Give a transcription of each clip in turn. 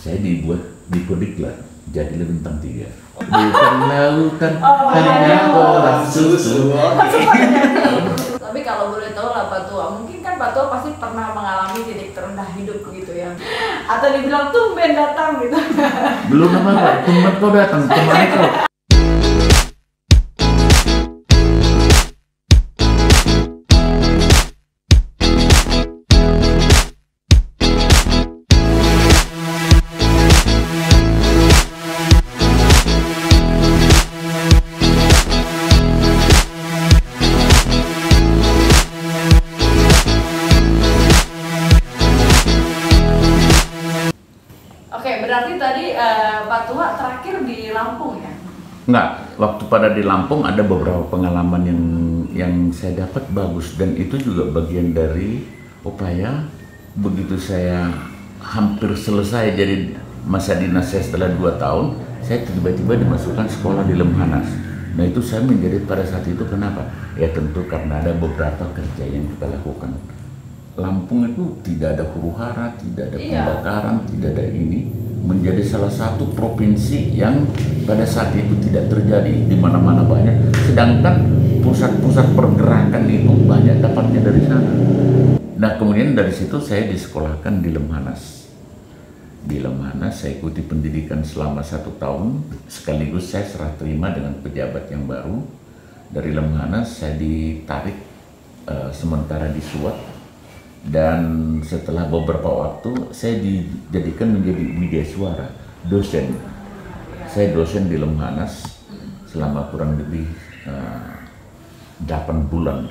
Saya dipodiklat jadi bintang 3. Bukan lautan hanya kolam susu. Tapi kalau boleh tahu lah Pak Tua, mungkin kan Pak Tua pasti pernah mengalami titik terendah hidup gitu ya, atau dibilang tumben datang gitu. Belum apa, tumben kau datang, kemana kau? Oke, berarti tadi Pak Tua terakhir di Lampung ya? Enggak, waktu pada di Lampung ada beberapa pengalaman yang saya dapat bagus, dan itu juga bagian dari upaya begitu saya hampir selesai jadi masa dinas saya setelah 2 tahun, saya tiba-tiba dimasukkan sekolah di Lemhanas. Nah itu saya menjadi pada saat itu kenapa? Ya tentu karena ada beberapa kerja yang kita lakukan. Lampung itu tidak ada huru-hara, tidak ada pembakaran, tidak ada ini, menjadi salah satu provinsi yang pada saat itu tidak terjadi di mana-mana banyak, sedangkan pusat-pusat pergerakan itu banyak dapatnya dari sana. Nah kemudian dari situ saya disekolahkan di Lemhanas. Di Lemhanas saya ikuti pendidikan selama 1 tahun, sekaligus saya serah terima dengan pejabat yang baru. Dari Lemhanas saya ditarik sementara di Suat. Dan setelah beberapa waktu saya dijadikan menjadi widyaswara, dosen. Saya dosen di Lemhanas selama kurang lebih 8 bulan.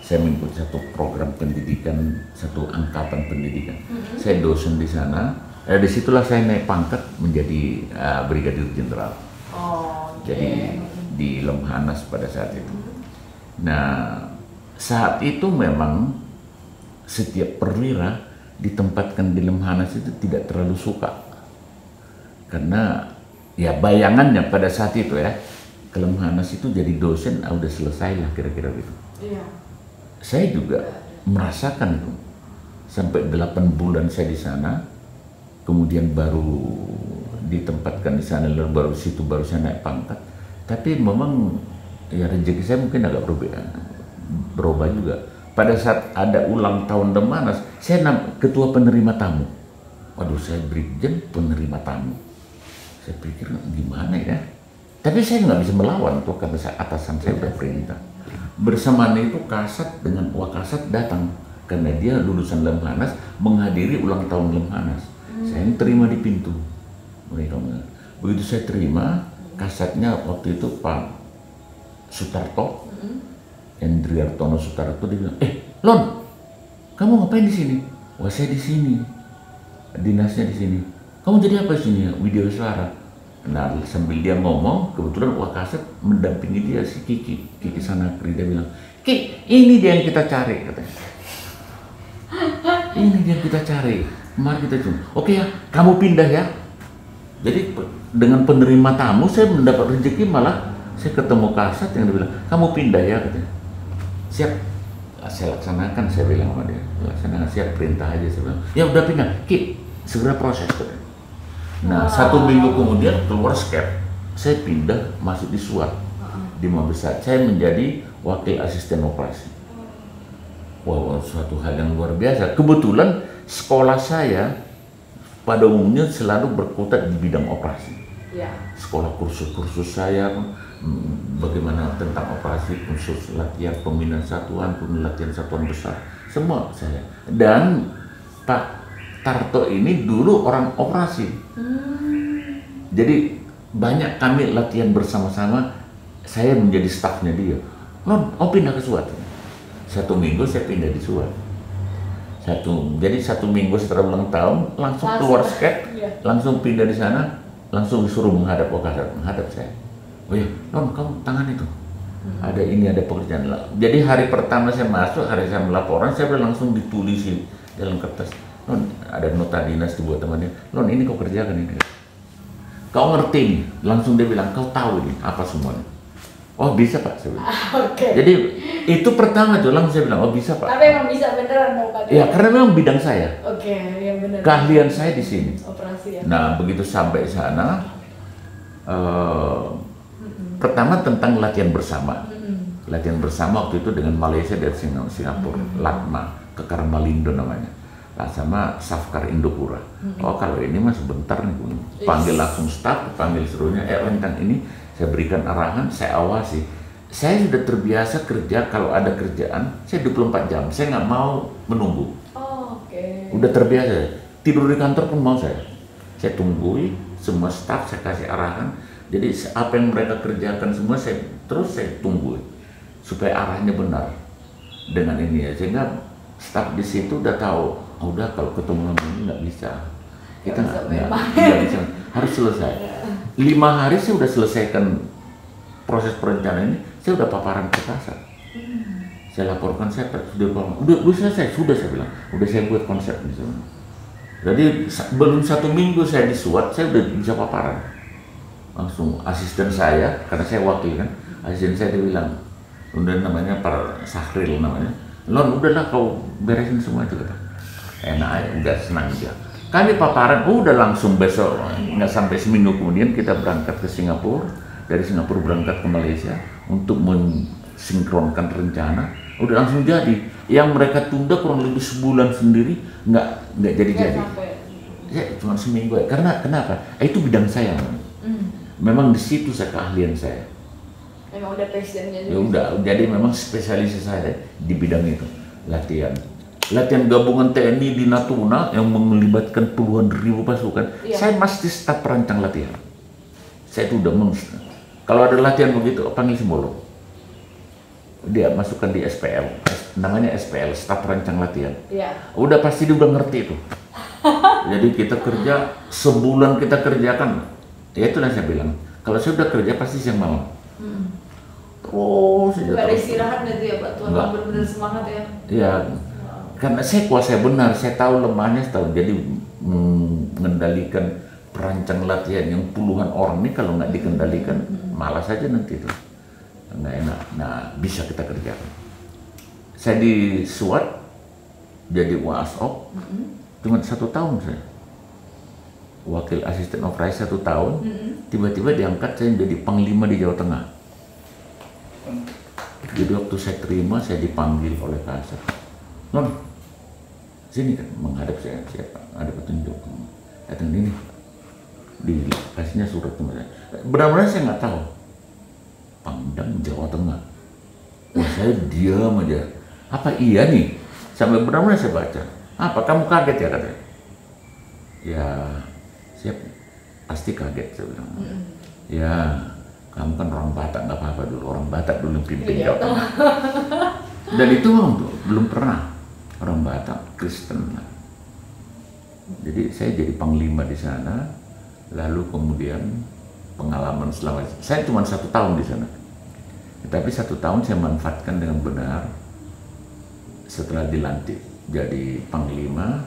Saya mengikuti satu program pendidikan, satu angkatan pendidikan. Saya dosen di sana. Disitulah saya naik pangkat menjadi brigadir jenderal. Jadi di Lemhanas pada saat itu. Nah saat itu memang setiap perwira ditempatkan di Lemhanas itu tidak terlalu suka, karena ya bayangannya pada saat itu ya ke Lemhanas itu jadi dosen udah selesai lah kira-kira gitu. Iya. Saya juga merasakan itu sampai 8 bulan saya di sana, kemudian baru ditempatkan di sana, lalu baru situ baru saya naik pangkat. Tapi memang ya rezeki saya mungkin agak berubah juga. Pada saat ada ulang tahun Lemhanas, saya ketua penerima tamu. Waduh, saya brigjen penerima tamu. Saya pikir gimana ya? Tapi saya nggak bisa melawan tuh karena atasan saya udah perintah. Bersamaan itu Kasat dengan Wakasat datang karena dia lulusan Lemhanas menghadiri ulang tahun Lemhanas. Saya terima di pintu. Mereka begitu saya terima, Kasatnya waktu itu Pak Sutarto. Hendriartono Sutarto, dia bilang, Lon, kamu ngapain di sini? Wah saya di sini, dinasnya di sini. Kamu jadi apa di sini? Widyaswara. Nah sambil dia ngomong, kebetulan Wakasat mendampingi dia si Kiki Sanakri. Dia bilang, Ki, ini dia yang kita cari, katanya. Ini dia yang kita cari. Mari kita coba. Oke ya, kamu pindah ya. Jadi dengan penerima tamu saya mendapat rezeki, malah saya ketemu Kasat yang dia bilang, kamu pindah ya, katanya. Siap, saya laksanakan, saya bilang sama dia, laksanakan, siap, perintah aja. Saya bilang, ya udah pindah, Ki, segera proses. Nah, 1 minggu kemudian keluar skep, saya pindah masuk di Suat, di Mabesat. Saya menjadi wakil asisten operasi. Wow, suatu hal yang luar biasa. Kebetulan sekolah saya pada umumnya selalu berkutat di bidang operasi. Sekolah kursus-kursus saya bagaimana tentang operasi, kursus latihan pembinaan satuan, latihan satuan besar, semua saya. Dan Pak Tarto ini dulu orang operasi, jadi banyak kami latihan bersama-sama. Saya menjadi stafnya dia. Pindah ke Suat. 1 minggu saya pindah di Suat. Jadi 1 minggu setelah ulang tahun langsung keluar skep, langsung pindah di sana, langsung disuruh menghadap Wakasat, menghadap saya. Oh iya, Lon, kamu tangan itu. Ada ini, ada pekerjaan. Jadi hari pertama saya masuk, hari saya melaporan, saya langsung ditulisin dalam kertas. Lon, ada nota dinas dibuat temannya. Lon, ini kau kerjakan ini. Kau ngerti nih? Langsung dia bilang, kau tahu ini apa semuanya. Oh bisa Pak, saya bilang. Oke. Jadi itu pertama tuh langsung saya bilang, oh bisa Pak. Tapi emang bisa beneran mau Pak? Ya karena memang bidang saya. Oke, yang bener. Keahlian saya di sini. Operasi ya. Nah begitu sampai sana, pertama tentang latihan bersama. Latihan bersama waktu itu dengan Malaysia dari Singapura, Latma, ke Karmalindo namanya. Nah, sama Safkar Indopura. Oh kalau ini mah sebentar nih, panggil langsung staf, panggil serunya, rencang ini saya berikan arahan, saya awasi. Saya sudah terbiasa kerja, kalau ada kerjaan, saya 24 jam, saya nggak mau menunggu. Oh, oke. Udah terbiasa, tidur di kantor pun mau saya. Saya tunggui, semua staf saya kasih arahan. Jadi apa yang mereka kerjakan semua saya tunggu supaya arahnya benar dengan ini ya, sehingga staf di situ udah tahu. Oh, udah kalau ketemu sama ini nggak bisa, kita nggak bisa, harus selesai. 5 hari saya udah selesaikan proses perencanaan ini, saya udah paparan ke kasar. Saya laporkan, saya udah selesai, sudah saya bilang, udah saya buat konsep misalnya. Jadi belum 1 minggu saya disuat, saya udah bisa paparan. Langsung asisten saya, karena saya wakil kan, asisten saya dia bilang, udah namanya Pak Sahril namanya, Lon udahlah kau beresin semua itu kata. Enak aja, udah senang dia. Kami paparan, udah langsung besok, nggak sampai seminggu kemudian kita berangkat ke Singapura, dari Singapura berangkat ke Malaysia untuk mensinkronkan rencana, udah langsung jadi. Yang mereka tunda kurang lebih sebulan sendiri, nggak jadi-jadi. Ya cuma seminggu ya. Karena kenapa? Itu bidang saya. Memang di situ saya keahlian saya. Memang udah passionnya juga. Ya udah, jadi memang spesialis saya di bidang itu, latihan. Latihan gabungan TNI di Natuna yang melibatkan puluhan ribu pasukan, saya mesti staf perancang latihan. Saya itu udah kalau ada latihan begitu, panggil Simbolon. Dia masukkan di SPL, namanya SPL, staf perancang latihan. Udah pasti dia udah ngerti itu. Jadi kita kerja, sebulan kita kerjakan, ya itulah saya bilang. Kalau saya udah kerja pasti siang malam. Terus nggak ada istirahat nanti ya Pak, Tuhan benar-benar semangat ya. Iya. Karena saya kuasai benar, saya tahu lemahnya, jadi mengendalikan perancang latihan yang puluhan orang ini kalau nggak dikendalikan, malas aja nanti itu, nggak enak. Nah bisa kita kerjakan. Saya disuat jadi WASOP, cuma 1 tahun saya, wakil asisten operasi 1 tahun, tiba-tiba diangkat saya jadi panglima di Jawa Tengah. Jadi waktu saya terima, saya dipanggil oleh Kasar. Non, sini kan menghadap saya ada petunjuk, datang ini, dikasihnya surat teman saya. Benar-benar saya nggak tahu. Pangdam Jawa Tengah. Wah saya diam aja. Apa iya nih? Sampai benar-benar saya baca. Apa kamu kaget ya katanya? Ya, siap. Pasti kaget saya bilang. Ya, kamu kan orang Batak, nggak apa-apa dulu. Orang Batak dulu pimpin Jawa Tengah. Dan itu belum pernah. Orang Batak, Kristen. Jadi saya jadi panglima di sana, lalu kemudian pengalaman selama saya cuma 1 tahun di sana. Tapi 1 tahun saya manfaatkan dengan benar. Setelah dilantik jadi panglima,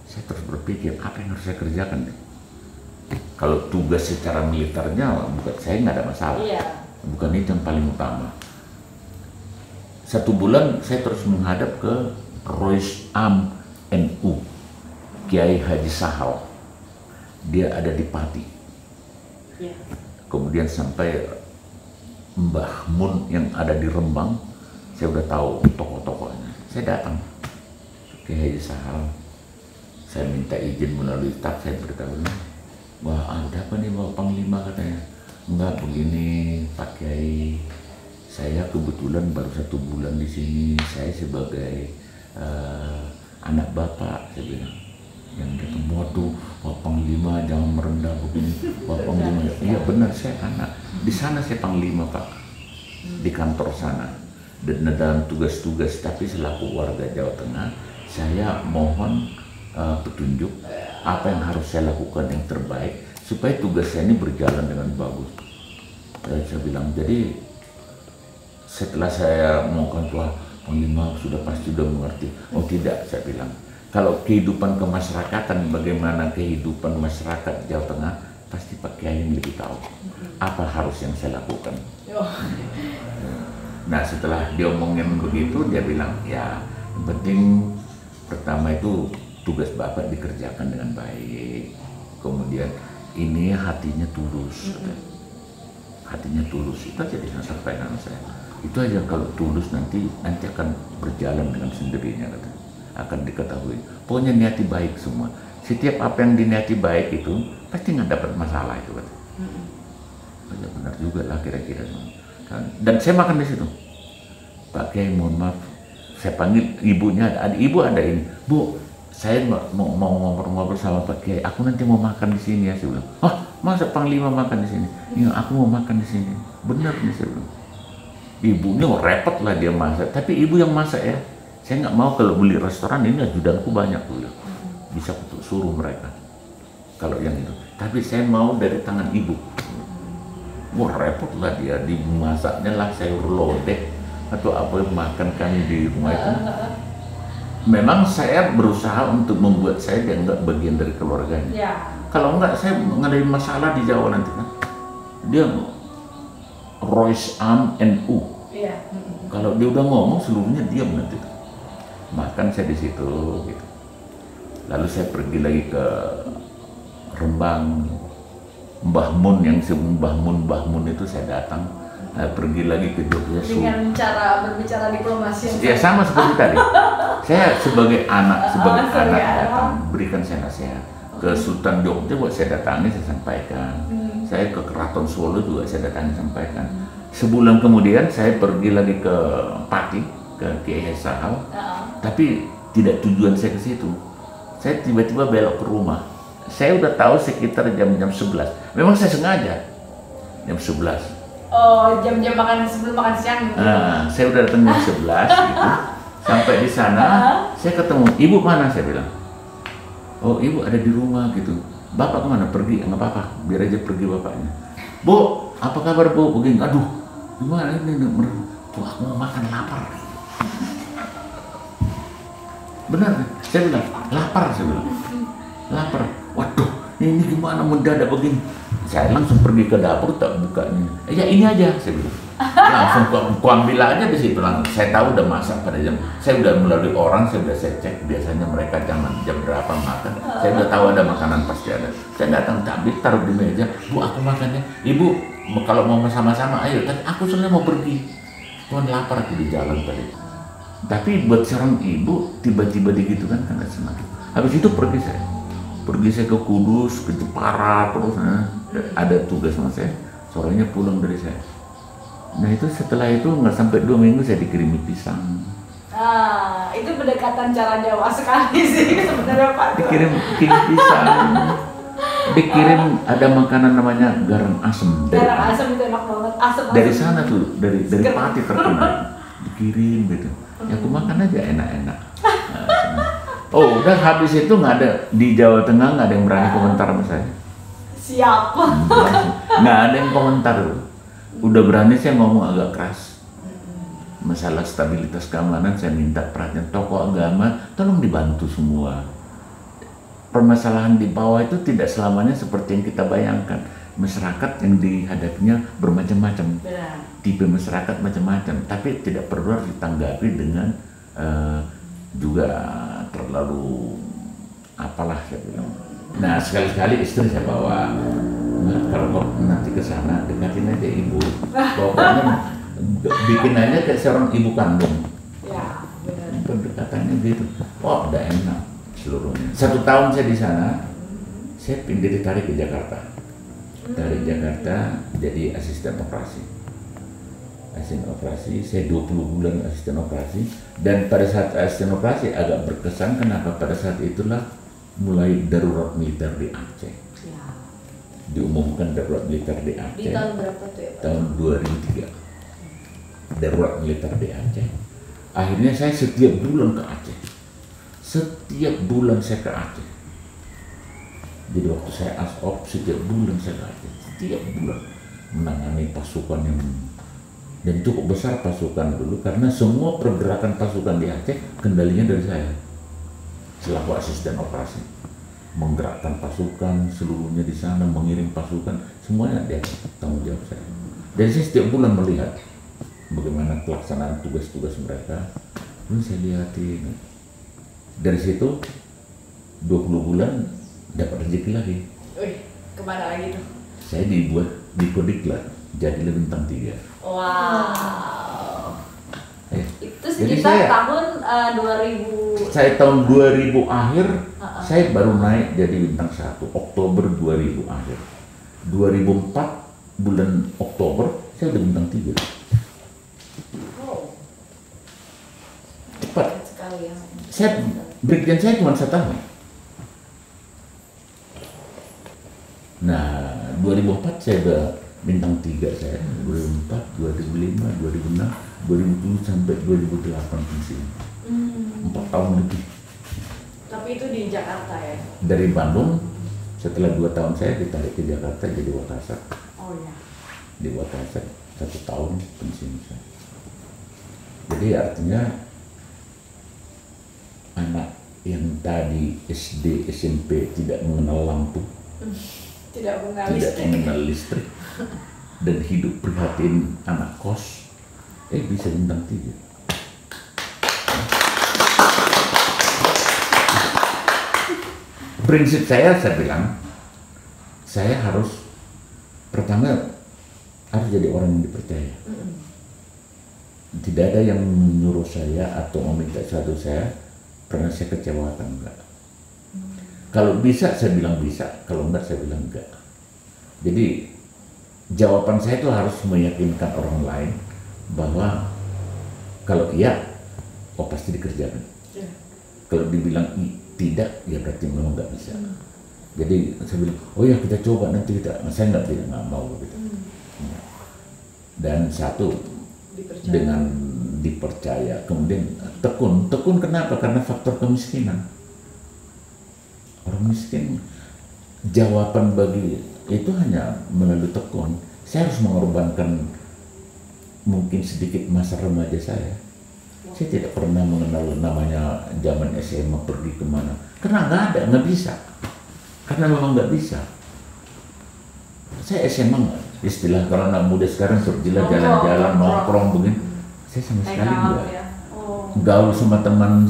saya terus berpikir apa yang harus saya kerjakan. Kalau tugas secara militernya, bukan saya nggak ada masalah. Bukan itu yang paling utama. 1 bulan saya terus menghadap ke Rois Am NU, Kiai Haji Sahal. Dia ada di Pati. Kemudian sampai Mbah Mun yang ada di Rembang, saya udah tahu tokoh-tokohnya. Saya datang ke Haji Sahal, saya minta izin melalui staf, saya beritahu, wah ada apa nih Bapak Panglima katanya. Enggak begini Pak Kiai, saya kebetulan baru 1 bulan di sini, saya sebagai anak Bapak, saya bilang. Yang datang, waduh, Bapak Panglima jangan merendah begini, Bapak Panglima. Iya benar, saya anak. Di sana saya Panglima Pak, di kantor sana. Dan dalam tugas-tugas, tapi selaku warga Jawa Tengah, saya mohon petunjuk apa yang harus saya lakukan yang terbaik supaya tugas saya ini berjalan dengan bagus. Saya bilang, jadi setelah saya mohon Tuhan, Panglima sudah pasti sudah mengerti. Oh tidak, saya bilang. Kalau kehidupan kemasyarakatan, bagaimana kehidupan masyarakat Jawa Tengah, pasti Pak Kiai yang lebih tahu apa harus yang saya lakukan. Nah setelah dia omongin begitu, dia bilang ya yang penting pertama itu tugas Bapak dikerjakan dengan baik, kemudian ini hatinya tulus, hatinya tulus, itu aja yang sampaikan saya. Itu aja, kalau tulus nanti akan berjalan dengan sendirinya, kata. Akan diketahui. Pokoknya niati baik semua. Setiap apa yang diniati baik itu pasti nggak dapat masalah itu, kata. Ya, benar juga lah kira-kira. Dan saya makan di situ. Pak Kiai, mohon maaf, saya panggil ibunya, ibu ada ini, Bu, saya mau ngobrol-ngobrol sama Pak Kiai, aku nanti mau makan di sini ya, saya bilang. Oh, masa Panglima makan di sini? Iya, aku mau makan di sini. Benar nih, saya bilang. Ibunya repot lah dia masak, tapi ibu yang masak ya. Saya nggak mau kalau beli restoran ini ajudanku banyak dulu, bisa suruh mereka. Kalau yang itu, tapi saya mau dari tangan ibu. Wah repot lah dia, dimasaknya lah sayur lodeh atau apa yang makan kami di rumah itu. Memang saya berusaha untuk membuat saya dianggap bagian dari keluarganya. Ya. Kalau enggak, saya ngadain masalah di Jawa nanti kan. Dia Royce Am NU. Iya. Kalau dia udah ngomong seluruhnya diam nanti. Makan saya di situ gitu. Lalu saya pergi lagi ke Rembang, Mbah Mun, yang sebelum Mbah Mun itu saya datang. Pergi lagi ke Jogja dengan cara berbicara diplomasi ya sama seperti tadi. Saya sebagai anak datang, berikan saya nasihat. Ke Sultan Jogja buat saya datangi, saya sampaikan. Saya ke Keraton Solo juga saya datangi, sampaikan. Sebulan kemudian saya pergi lagi ke Pati, ke Kiai Sahal. Tapi tidak tujuan saya ke situ. Saya tiba-tiba belok ke rumah. Saya udah tahu sekitar jam-jam 11. Memang saya sengaja jam 11. Oh, jam-jam makan sebelum makan siang gitu. Saya udah datang jam 11 gitu. Sampai di sana, saya ketemu, ibu mana? Saya bilang. Oh, ibu ada di rumah gitu. Bapak kemana? Pergi, nggak apa-apa. Biar aja pergi bapaknya. Bu, apa kabar Bu? Begini, aduh, gimana ini? Tuh, aku mau makan, lapar. Benar, saya bilang, lapar, saya bilang. Lapar. Waduh, ini gimana mendadak begini? Saya langsung pergi ke dapur, tak bukanya. Ya ini aja, saya bilang. Langsung ku ambil aja di situ langsung. Saya tahu udah masak pada jam. Saya udah melalui orang, saya cek. Biasanya mereka jam berapa makan. Saya udah tahu ada makanan pasti ada. Saya datang, tabik taruh di meja. Bu, aku makannya. Ibu, kalau mau sama-sama, ayo. Tapi aku sebenarnya mau pergi. Cuman lapar aku di jalan tadi. Tapi buat seorang ibu, tiba-tiba digitukan kan semakin. Habis itu pergi saya. Pergi saya ke Kudus, ke Jepara, terus ada tugas sama saya, sorenya pulang dari saya. Nah itu setelah itu nggak sampai 2 minggu saya dikirimi pisang. Itu pendekatan cara Jawa sekali sih sebenarnya Pak. Dikirim pisang, dikirim ada makanan namanya garang asem. Garang asem itu enak banget, asem. Dari sana tuh, dari Pati terkenal, dikirim gitu. Ya aku makan aja enak-enak. Oh udah habis itu nggak ada di Jawa Tengah, nggak ada yang berani komentar sama saya. Siapa? Nggak ada yang komentar. Udah berani saya ngomong agak keras. Masalah stabilitas keamanan saya minta perhatian tokoh agama, tolong dibantu semua. Permasalahan di bawah itu tidak selamanya seperti yang kita bayangkan. Masyarakat yang dihadapinya bermacam-macam. Tipe masyarakat macam-macam, tapi tidak perlu harus ditanggapi dengan juga terlalu apalah saya bilang. Nah sekali-sekali istri saya bawa, nah, kalau kau nanti ke sana dekatin aja ibu, pokoknya bikin aja kayak seorang ibu kandung. Ya, benar. Pendekatannya gitu. Oh, udah enak seluruhnya. 1 tahun saya di sana, saya ditarik ke Jakarta. Dari Jakarta jadi asisten operasi. Asisten operasi, saya 20 bulan asisten operasi, dan pada saat asisten operasi agak berkesan. Kenapa? Pada saat itulah mulai darurat militer di Aceh. Ya. Diumumkan darurat militer di Aceh. Di tahun berapa tuh ya Pak? Tahun 2003. Darurat militer di Aceh. Akhirnya saya setiap bulan ke Aceh. Setiap bulan saya ke Aceh. Jadi waktu saya ASOP setiap bulan saya ke Aceh. Setiap bulan menangani pasukan yang, dan cukup besar pasukan dulu karena semua pergerakan pasukan di Aceh kendalinya dari saya selaku asisten operasi. menggerakkan pasukan seluruhnya di sana, mengirim pasukan, semuanya dia tanggung jawab saya. Jadi saya setiap bulan melihat bagaimana pelaksanaan tugas-tugas mereka, lalu saya lihatin. Dari situ 20 bulan dapat rezeki lagi. Wih, kemana lagi tuh? Saya dipodiklat jadi bintang 3. Wow. Ya. Itu sekitar tahun 2000. Saya tahun 2000 akhir, saya baru naik jadi bintang 1, Oktober 2000 akhir. 2004 bulan Oktober saya udah bintang 3. Wow. Cepat. Sekali ya. Brigjen saya cuma 1 tahun. Nah, 2004 saya udah bintang 3 saya. 2004, 2005, 2006, 2007 sampai 2008 pensiun. 4 tahun lebih. Tapi itu di Jakarta ya? Dari Bandung, setelah 2 tahun saya ditarik ke Jakarta jadi Wakasat. Oh ya. Di Wakasat 1 tahun pensiun saya. Jadi artinya anak yang tadi SD, SMP tidak mengenal lampu, tidak mengenal listrik, dan hidup prihatin anak kos, bisa bintang 3. Prinsip saya bilang, saya harus pertama harus jadi orang yang dipercaya. Tidak ada yang menyuruh saya atau meminta sesuatu saya pernah saya kecewakan, enggak. Kalau bisa saya bilang bisa, kalau enggak saya bilang enggak. Jadi jawaban saya itu harus meyakinkan orang lain bahwa kalau iya, pasti dikerjakan. Kalau dibilang tidak, ya berarti memang nggak bisa. Jadi saya bilang, oh ya kita coba nanti saya nggak bilang nggak mau gitu. Dan satu, dengan dipercaya, kemudian tekun kenapa? Karena faktor kemiskinan. Orang miskin, jawaban bagi itu hanya melalui tekun. Saya harus mengorbankan mungkin sedikit masa remaja saya. Saya tidak pernah mengenal namanya zaman SMA pergi kemana, karena nggak bisa, karena memang nggak bisa. Saya SMA istilah kalau anak muda sekarang berjalan jalan-jalan nongkrong begini, saya sama sekali nggak. Gaul sama teman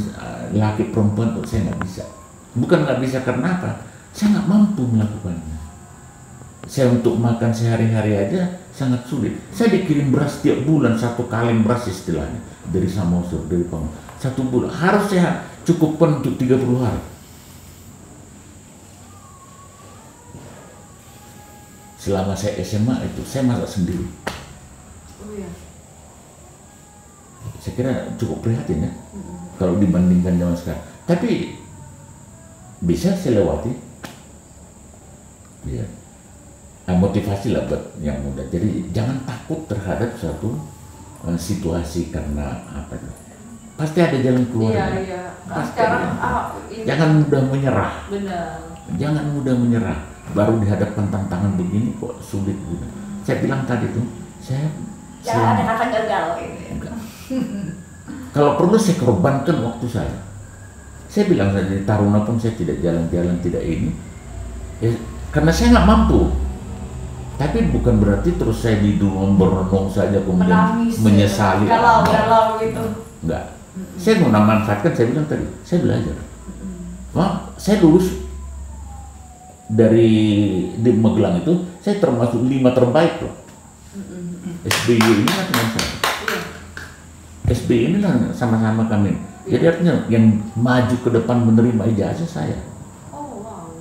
laki perempuan tuh saya nggak bisa. Bukan nggak bisa karena apa? Saya nggak mampu melakukannya. Saya untuk makan sehari-hari aja sangat sulit. Saya dikirim beras tiap bulan 1 kaleng beras istilahnya dari Samosir, dari Pamuk. 1 bulan harus saya cukupkan untuk 30 hari. Selama saya SMA itu saya masak sendiri. Oh iya. Saya kira cukup prihatin ya, kalau dibandingkan zaman sekarang. Tapi bisa saya lewati. Ya. Motivasi lah buat yang muda. Jadi jangan takut terhadap suatu situasi karena apa itu. Pasti ada jalan keluar. Iya. Sekarang jangan mudah menyerah. Benar. Jangan mudah menyerah. Baru dihadapkan tantangan begini kok sulit gitu. Saya bilang tadi tuh, jangan ada kata gagal ini. Enggak. Kalau perlu saya korbankan waktu saya. Saya bilang saja di Taruna pun saya tidak jalan-jalan, tidak ini. Ya, karena saya nggak mampu. Tapi bukan berarti terus saya di rumah berenung saja kemudian menangis, menyesali. Galau gitu. Enggak. Saya mau manfaatkan, saya bilang tadi, saya belajar. Saya lulus dari di Magelang itu, saya termasuk 5 terbaik loh. SBY ini kan teman saya. SBY ini kan sama-sama kami. Jadi artinya yang maju ke depan menerima ijazah saya. Oh wow.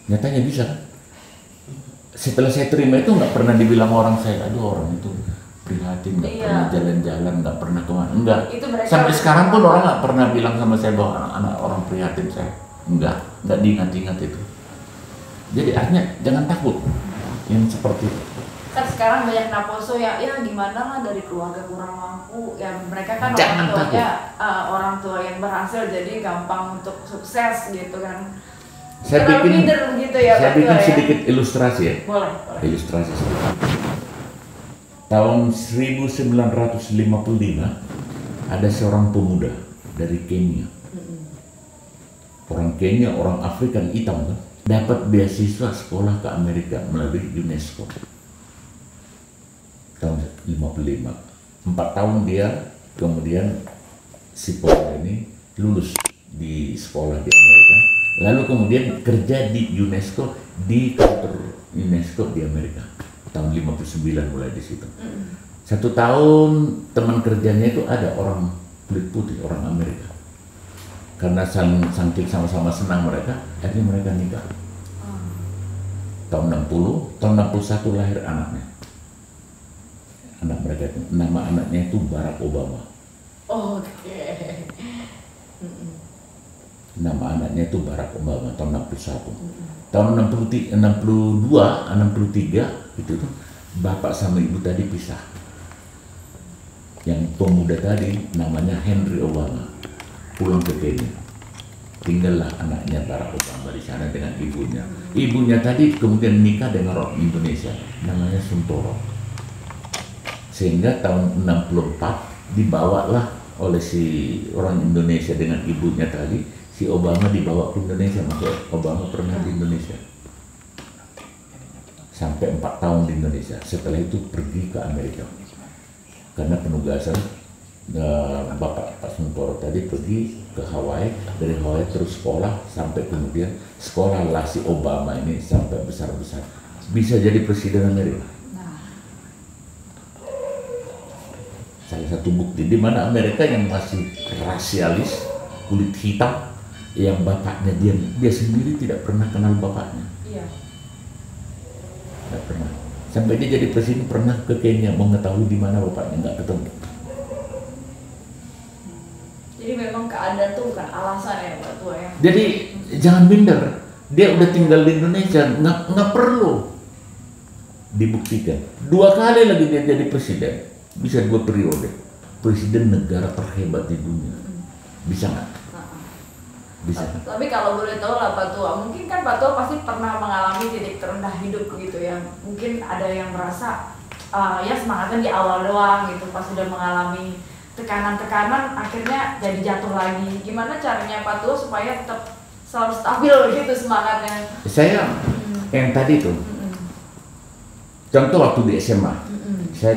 Nyatanya bisa kan? Setelah saya terima itu nggak pernah dibilang orang saya, aduh orang itu prihatin, nggak pernah jalan-jalan, nggak pernah kemana, enggak. Sampai sekarang pun orang nggak pernah bilang sama saya bahwa anak orang prihatin saya, enggak diingat-ingat itu. Jadi artinya jangan takut yang seperti itu. Kan sekarang banyak naposo ya gimana lah dari keluarga kurang mampu, ya mereka kan orang tua yang berhasil jadi gampang untuk sukses gitu kan. Saya bikin gitu ya, sedikit ilustrasi ya. Boleh. Ilustrasi sedikit. Tahun 1955 ada seorang pemuda dari Kenya. orang Kenya, orang Afrika hitam kan, dapat beasiswa sekolah ke Amerika melalui UNESCO. Tahun 55, 4 tahun dia, kemudian si Paul ini lulus di sekolah di Amerika, lalu kemudian kerja di UNESCO, di kantor UNESCO di Amerika. Tahun 59 mulai di situ. 1 tahun teman kerjanya itu ada orang kulit putih, orang Amerika. Karena saking sama-sama senang mereka, akhirnya mereka nikah. Tahun 60, tahun 61 lahir anaknya. Anak mereka itu, nama anaknya itu Barack Obama. Oke. Nama anaknya itu Barack Obama tahun 61. Tahun 62, 63 itu tuh bapak sama ibu tadi pisah. Yang pemuda tadi namanya Henry Obama pulang ke Kenya. Tinggallah anaknya Barack Obama di sana dengan ibunya. Ibunya tadi kemudian nikah dengan orang Indonesia namanya Suntoro. Sehingga tahun 64 dibawalah oleh si orang Indonesia dengan ibunya tadi, si Obama dibawa ke Indonesia. Maksudnya Obama pernah di Indonesia sampai 4 tahun di Indonesia. Setelah itu pergi ke Amerika karena penugasan. Bapak Pak Suntoro tadi pergi ke Hawaii, dari Hawaii terus sekolah sampai kemudian sekolah lah si Obama ini sampai besar-besar bisa jadi presiden Amerika. Salah satu bukti di mana Amerika yang masih rasialis, kulit hitam, yang bapaknya dia sendiri tidak pernah kenal bapaknya. Iya. Tidak pernah. Sampai dia jadi presiden pernah ke Kenya mengetahui di mana bapaknya, nggak ketemu. Jadi memang keadaan tuh bukan alasan ya Pak Tua ya. Jadi jangan minder. Dia udah tinggal di Indonesia, nggak perlu dibuktikan. 2 kali lagi dia jadi presiden, bisa 2 periode. Presiden negara terhebat di dunia, bisa nggak? Bisa. Tapi kalau boleh tahu lah Pak Tua, mungkin kan Pak Tua pasti pernah mengalami titik terendah hidup gitu ya. Mungkin ada yang merasa ya semangatnya di awal doang gitu, pas sudah mengalami tekanan-tekanan akhirnya jadi jatuh lagi. Gimana caranya Pak Tua supaya tetap selalu stabil gitu semangatnya? Saya yang tadi tuh, contoh waktu di SMA, saya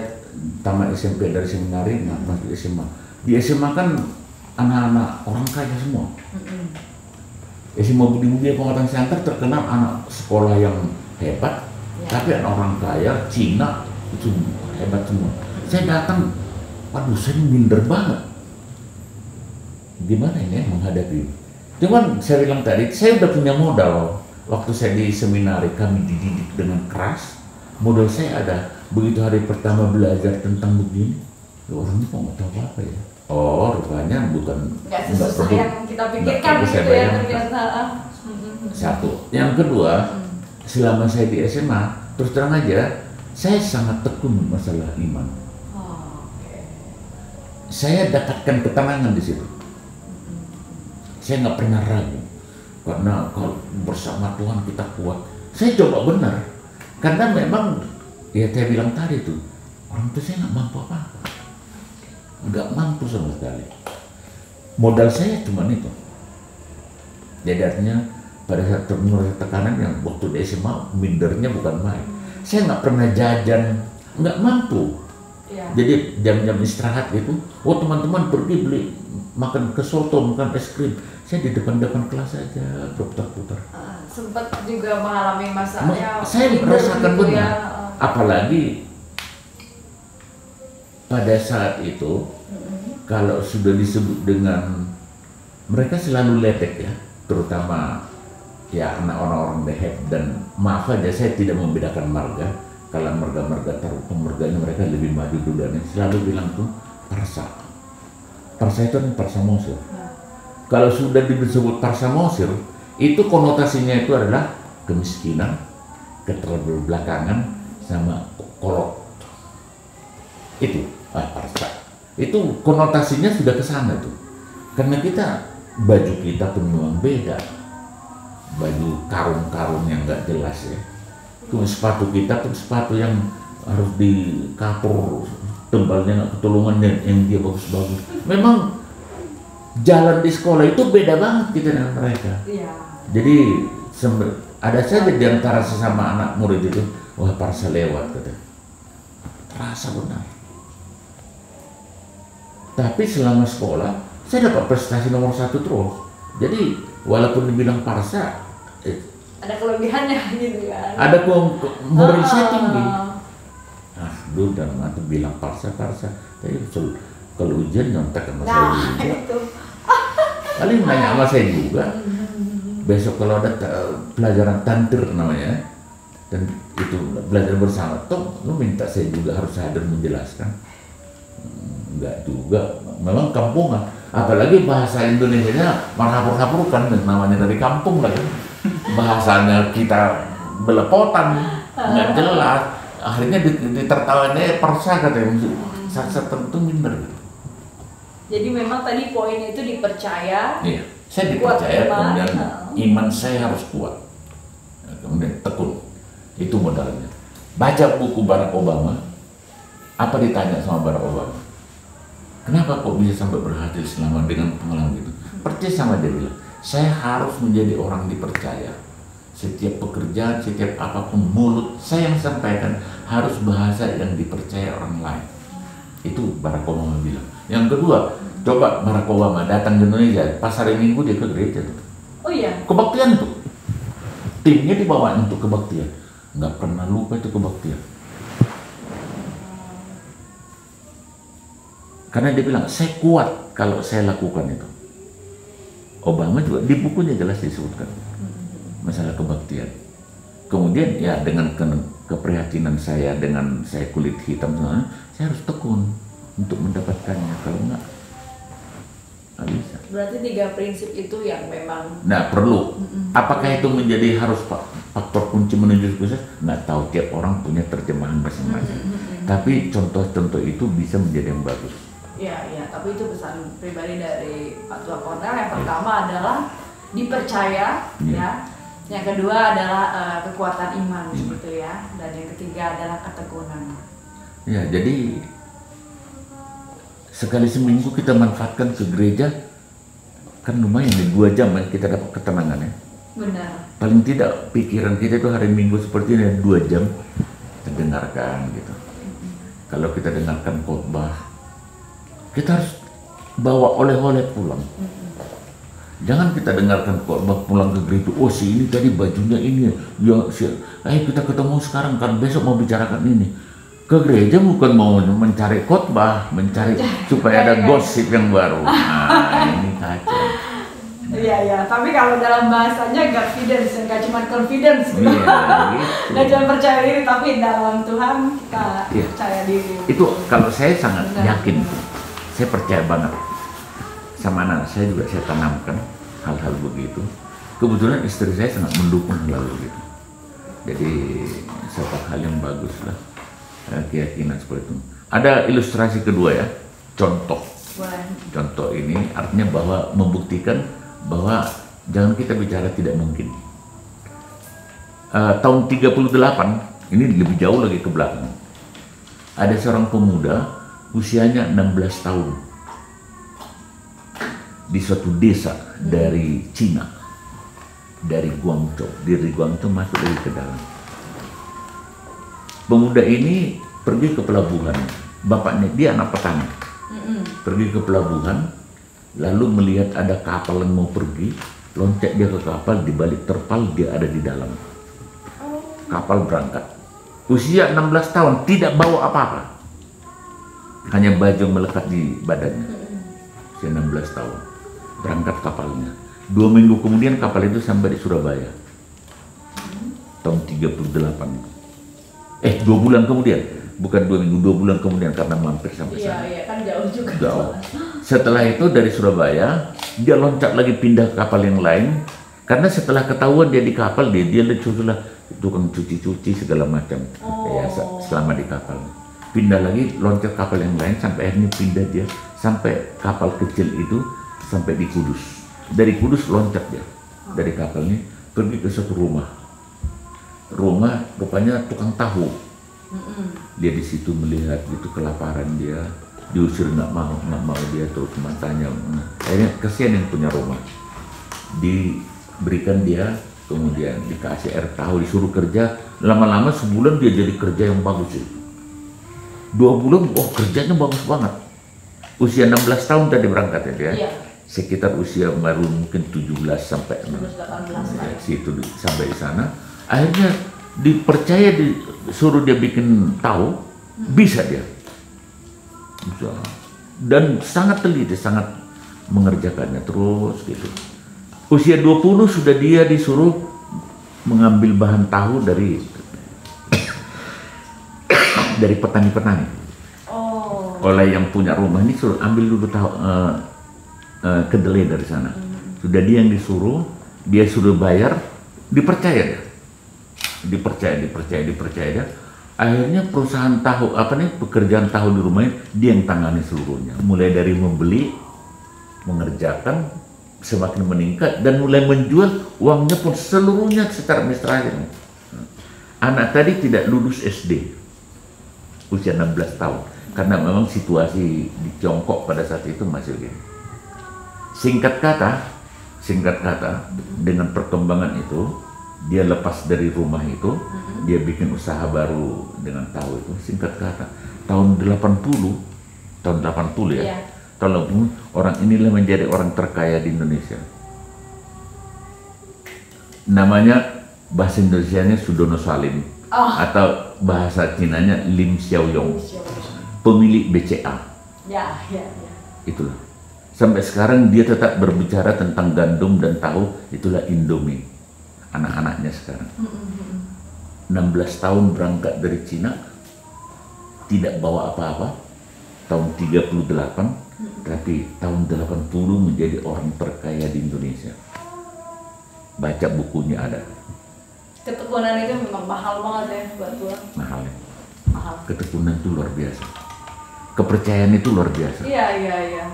tamat SMP dari seminari, masuk SMA. Di SMA kan anak-anak orang kaya semua. SMA Budi Mulia Pengobatan Center terkenal anak sekolah yang hebat, tapi anak orang kaya, Cina itu hebat semua. Saya datang, waduh saya minder banget. Gimana ini menghadapi? Cuman saya bilang tadi, saya udah punya modal. Waktu saya di seminari kami dididik dengan keras. Modal saya ada. Begitu hari pertama belajar tentang begini, orang ini kok nggak tahu apa ya. Oh, rupanya bukan nggak sesusah yang kita pikirkan gitu ya ternyata. Satu. Yang kedua, selama saya di SMA, terus terang aja, saya sangat tekun masalah iman. Saya dapatkan ketenangan di situ. Saya nggak pernah ragu, karena kalau bersama Tuhan kita kuat. Saya coba benar, karena memang ya saya bilang tadi tuh, orang tua saya nggak mampu apa-apa, nggak mampu sama sekali. Modal saya cuma itu. Jadi artinya pada saat termurah tekanan yang waktu di SMA mindernya bukan main. Saya nggak pernah jajan, nggak mampu. Jadi jam-jam istirahat gitu, oh teman-teman pergi beli makan ke soto, makan es krim. Saya di depan-depan kelas aja berputar-putar. Sempat juga mengalami masalah. Saya merasakan benar. Apalagi pada saat itu, kalau sudah disebut dengan mereka selalu ledek ya, terutama ya anak orang-orang deheb, dan maaf aja saya tidak membedakan marga. Kalau marga-marga tertentu, marganya mereka lebih maju dulu dan selalu bilang tuh Parsa. Parsa itu kan Parsa Mosir. Kalau sudah disebut Parsa Mosir, itu konotasinya itu adalah kemiskinan, keterbelakangan, sama kolot. Itu Parsa. Itu konotasinya sudah ke sana tuh. Karena kita baju kita pun memang beda. Baju karung-karung yang nggak jelas ya. Cuma sepatu kita pun sepatu yang harus dikapur, tebalnya nggak ketulungan, yang dia bagus-bagus. Memang jalan di sekolah itu beda banget kita dengan mereka. Iya. Jadi ada saja di antara sesama anak murid itu, wah Parsa lewat katanya. Terasa benar. Tapi selama sekolah, saya dapat prestasi nomor 1 terus. Jadi walaupun dibilang Parsa, ada kelebihannya gitu kan. ada moral saya tinggi. Nah, dulu dan nanti bilang Parsa, tapi kalau ujian nyontek sama saya juga. Itu. Paling nanya sama saya juga. Besok kalau ada pelajaran tantir namanya, dan itu belajar bersama, toh lu minta saya juga harus hadir menjelaskan. Enggak juga, memang kampungan. Apalagi bahasa Indonesianya marhapur-hapurkan, namanya dari kampung lah kan. Bahasanya kita belepotan, nggak jelas. Akhirnya ditertawainnya Parsa katanya, saat tertentu minder. Jadi memang tadi poinnya itu dipercaya. Iya, saya dipercaya, kemudian iman saya harus kuat. Kemudian tekun, itu modalnya. Baca buku Barack Obama, apa ditanya sama Barack Obama? Kenapa kok bisa sampai berhasil selama dengan pengalaman itu? Persis sama dia bilang, saya harus menjadi orang dipercaya. Setiap pekerjaan, setiap apapun, mulut saya yang sampaikan harus bahasa yang dipercaya orang lain. Itu Barack Obama bilang. Yang kedua, coba Barack Obama datang ke Indonesia, pas hari Minggu dia ke gereja tuh. Oh iya? Kebaktian tuh. Timnya dibawa untuk kebaktian. Nggak pernah lupa itu kebaktian. Karena dia bilang, saya kuat kalau saya lakukan itu. Obama juga di bukunya jelas disebutkan masalah kebaktian. Kemudian ya dengan keprihatinan saya, dengan saya kulit hitam, saya harus tekun untuk mendapatkannya. Kalau enggak bisa. Berarti 3 prinsip itu yang memang. Nah perlu. Apakah itu menjadi harus faktor kunci menuju sukses? Nggak tahu, tiap orang punya terjemahan masing-masing. Tapi contoh-contoh itu bisa menjadi yang bagus. Iya, tapi itu pesan pribadi dari Pak Tua Kornel. Yang pertama adalah dipercaya, ya. Yang kedua adalah kekuatan iman, gitu ya. Dan yang ketiga adalah ketekunan. Ya, jadi sekali seminggu kita manfaatkan ke gereja, kan lumayan nih 2 jam kita dapat ketenangan ya. Benar. Paling tidak pikiran kita itu hari Minggu seperti ini 2 jam kita dengarkan gitu. Kalau kita dengarkan khotbah, kita harus bawa oleh-oleh pulang. Jangan kita dengarkan khotbah pulang ke gereja, oh si ini tadi bajunya ini, ya kita ketemu sekarang kan besok mau bicarakan ini. Ke gereja bukan mau mencari khotbah, mencari supaya ada gosip yang baru. Nah ini kacau. Iya, tapi kalau dalam bahasanya confidence, nggak cuma confidence gitu. Iya, gitu. Nggak cuma percaya diri, tapi dalam Tuhan kita percaya diri. Itu kalau saya sangat yakin, saya percaya banget. Sama anak saya juga saya tanamkan hal-hal begitu. Kebetulan istri saya sangat mendukung hal begitu. Jadi satu hal yang bagus lah, keyakinan seperti itu. Ada ilustrasi kedua ya, contoh. Contoh ini artinya bahwa membuktikan bahwa jangan kita bicara tidak mungkin. Tahun 38, ini lebih jauh lagi ke belakang. Ada seorang pemuda usianya 16 tahun di suatu desa dari Cina, dari Guangzhou. Dari Guangzhou masuk lagi ke dalam. Pemuda ini pergi ke pelabuhan. Bapaknya, dia anak petani. Pergi ke pelabuhan, lalu melihat ada kapal yang mau pergi, loncat dia ke kapal, di balik terpal dia ada di dalam. Kapal berangkat. Usia 16 tahun, tidak bawa apa-apa. Hanya baju melekat di badannya. Usia 16 tahun. Berangkat kapalnya. 2 minggu kemudian kapal itu sampai di Surabaya. Tahun 38. 2 bulan kemudian. Bukan 2 minggu, 2 bulan kemudian karena mampir sampai sana. Iya, kan jauh juga. Jauh. Setelah itu dari Surabaya, dia loncat lagi pindah ke kapal yang lain. Karena setelah ketahuan dia di kapal, dia sudah tukang cuci-cuci segala macam. Ya, selama di kapal. Pindah lagi, loncat kapal yang lain, sampai akhirnya pindah dia. Sampai kapal kecil itu, sampai di Kudus. Dari Kudus loncat dia. Dari kapal ini, pergi ke satu rumah. Rumah rupanya tukang tahu. Dia di situ melihat gitu kelaparan dia, diusir nggak mau dia terus matanya. Akhirnya kasihan yang punya rumah, diberikan dia, kemudian dikasih air tahu, disuruh kerja, lama-lama sebulan dia jadi kerja yang bagus itu. 2 bulan, kerjanya bagus banget. Usia 16 tahun tadi berangkat ya dia. Iya. Sekitar usia baru mungkin 17 sampai 18 situ sampai di sana. Akhirnya dipercaya, disuruh dia bikin tahu, bisa dia. Bisa. Dan sangat teliti, sangat mengerjakannya terus gitu. Usia 20 sudah dia disuruh mengambil bahan tahu dari petani-petani. Oleh yang punya rumah ini suruh ambil dulu tahu kedelai dari sana. Sudah dia yang disuruh, dia suruh bayar, dipercaya dia. Dipercaya. Akhirnya perusahaan tahu pekerjaan tahu di rumahnya dia yang tangani seluruhnya. Mulai dari membeli, mengerjakan, semakin meningkat dan mulai menjual, uangnya pun seluruhnya secara administrasi. Anak tadi tidak lulus SD, usia 16 tahun, karena memang situasi di Tiongkok pada saat itu masih begini. Singkat kata, dengan perkembangan itu, dia lepas dari rumah itu, dia bikin usaha baru dengan tahu itu. Singkat kata, tahun 80 ya. Iya. Tahun 80, orang inilah menjadi orang terkaya di Indonesia. Namanya bahasa Indonesianya Sudono Salim, atau bahasa Cinanya Lim Xiaoyong, pemilik BCA. Ya. Itulah. Sampai sekarang dia tetap berbicara tentang gandum dan tahu, itulah Indomie. Anak-anaknya sekarang. 16 tahun berangkat dari Cina, tidak bawa apa-apa. Tahun 38, tapi tahun 80 menjadi orang terkaya di Indonesia. Baca bukunya ada. Ketekunan itu memang mahal banget ya buat Tua. Mahal. Mahal. Ketekunan itu luar biasa. Kepercayaan itu luar biasa. Iya.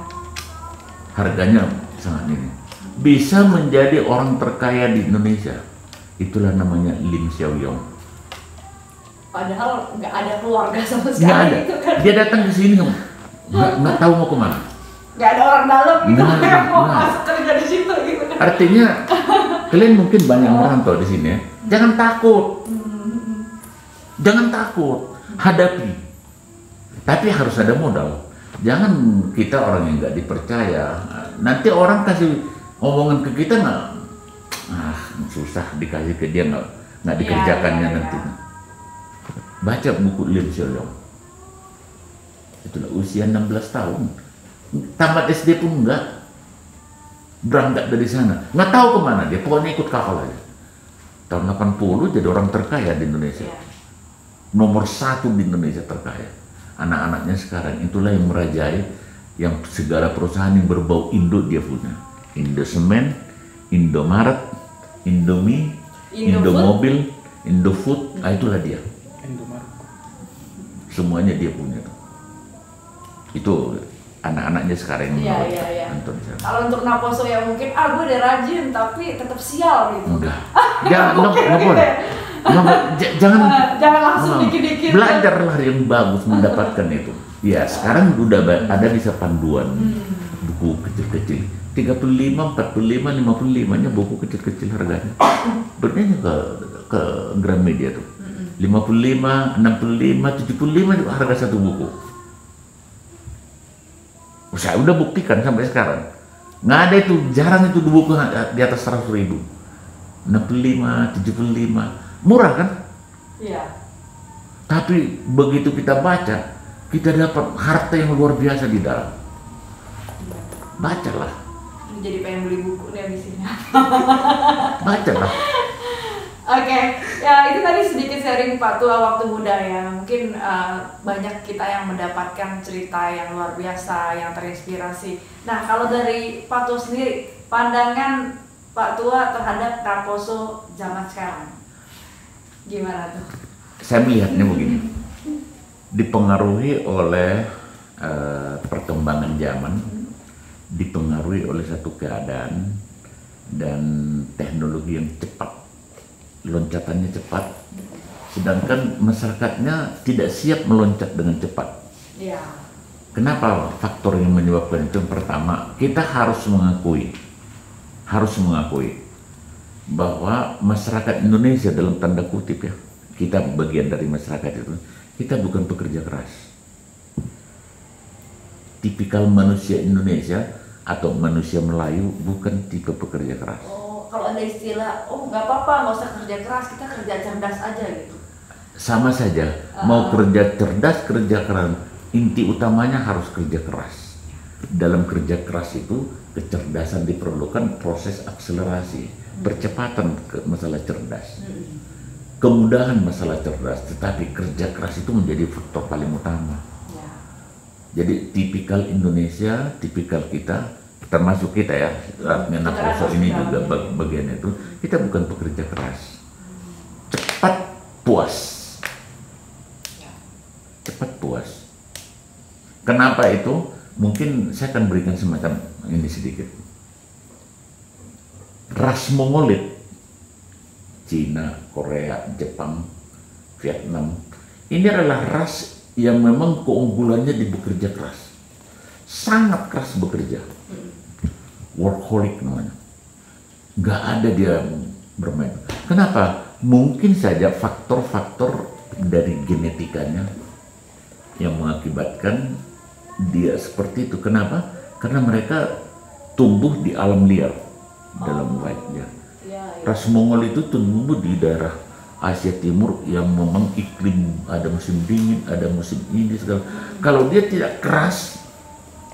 Harganya sangat ini. Bisa menjadi orang terkaya di Indonesia. Itulah namanya Lim Xiaoyong. Padahal nggak ada keluarga sama Nggak sekali ada. itu kan. Dia datang ke sini nggak tahu mau kemana. Nggak ada orang dalam gitu yang mau Nah. masuk kerja di situ gitu kan. Artinya kalian mungkin banyak merantau di sini ya. Jangan takut. Jangan takut. Hadapi. Tapi harus ada modal. Jangan kita orang yang nggak dipercaya. Nanti orang kasih omongan ke kita susah dikasih ke dia nggak dikerjakannya nanti. Baca buku Lim Xiaoyong. Itulah usia 16 tahun. Tamat SD pun enggak. Berangkat dari sana. Nggak tahu kemana dia, pokoknya ikut kapal aja. Tahun 80 jadi orang terkaya di Indonesia. Nomor 1 di Indonesia terkaya. Anak-anaknya sekarang itulah yang merajai, yang segala perusahaan yang berbau Indo dia punya. Indosemen, Indomaret, Indomie, Indomobil, Indofood, itulah dia. Semuanya dia punya. Itu anak-anaknya sekarang yang nonton. Kalau untuk Naposo ya mungkin gue udah rajin tapi tetap sial gitu. Enggak. Jangan boleh. Jangan langsung dikit-dikit. Belajarlah yang bagus mendapatkan itu. Ya, sekarang udah ada bisa panduan buku kecil-kecil. 35, 45, 55-nya buku kecil-kecil harganya. Berarti ke Gramedia tuh. 55, 65, 75 itu harga satu buku. Saya udah buktikan sampai sekarang. Nggak ada itu, jarang itu buku di atas 100.000. 65, 75. Murah kan? Iya. Tapi begitu kita baca, kita dapat harta yang luar biasa di dalam. Bacalah. Jadi pengen beli buku nih abis ini. Bacalah. Oke, ya itu tadi sedikit sharing Pak Tua waktu muda ya. Mungkin banyak kita yang mendapatkan cerita yang luar biasa, yang terinspirasi. Nah, kalau dari Pak Tua sendiri, pandangan Pak Tua terhadap Raposo zaman sekarang, gimana tuh? Saya melihatnya begini, dipengaruhi oleh perkembangan zaman, dipengaruhi oleh satu keadaan dan teknologi yang cepat. Loncatannya cepat, sedangkan masyarakatnya tidak siap meloncat dengan cepat. Ya. Kenapa faktor yang menyebabkan itu? Pertama, kita harus mengakui bahwa masyarakat Indonesia dalam tanda kutip ya, kita bagian dari masyarakat itu, kita bukan pekerja keras. Tipikal manusia Indonesia atau manusia Melayu bukan tipe pekerja keras. Oh, kalau ada istilah, oh nggak apa-apa, nggak usah kerja keras, kita kerja cerdas aja gitu. Sama saja, mau kerja cerdas, kerja keras, inti utamanya harus kerja keras. Dalam kerja keras itu, kecerdasan diperlukan, proses akselerasi, percepatan ke masalah cerdas, kemudahan masalah cerdas, tetapi kerja keras itu menjadi faktor paling utama. Jadi tipikal Indonesia, tipikal kita, termasuk kita ya, Menaposo ini juga bagian itu, kita bukan pekerja keras. Cepat puas. Cepat puas. Kenapa itu? Mungkin saya akan berikan semacam ini sedikit. Ras Mongolit, Cina, Korea, Jepang, Vietnam, ini adalah ras yang memang keunggulannya di bekerja keras, sangat keras bekerja, workaholic namanya, nggak ada dia bermain. Kenapa? Mungkin saja faktor-faktor dari genetikanya yang mengakibatkan dia seperti itu. Kenapa? Karena mereka tumbuh di alam liar, dalam wajahnya. Ras Mongol itu tumbuh di daerah Asia Timur yang memang iklim, ada musim dingin, ada musim ini segala. Kalau dia tidak keras,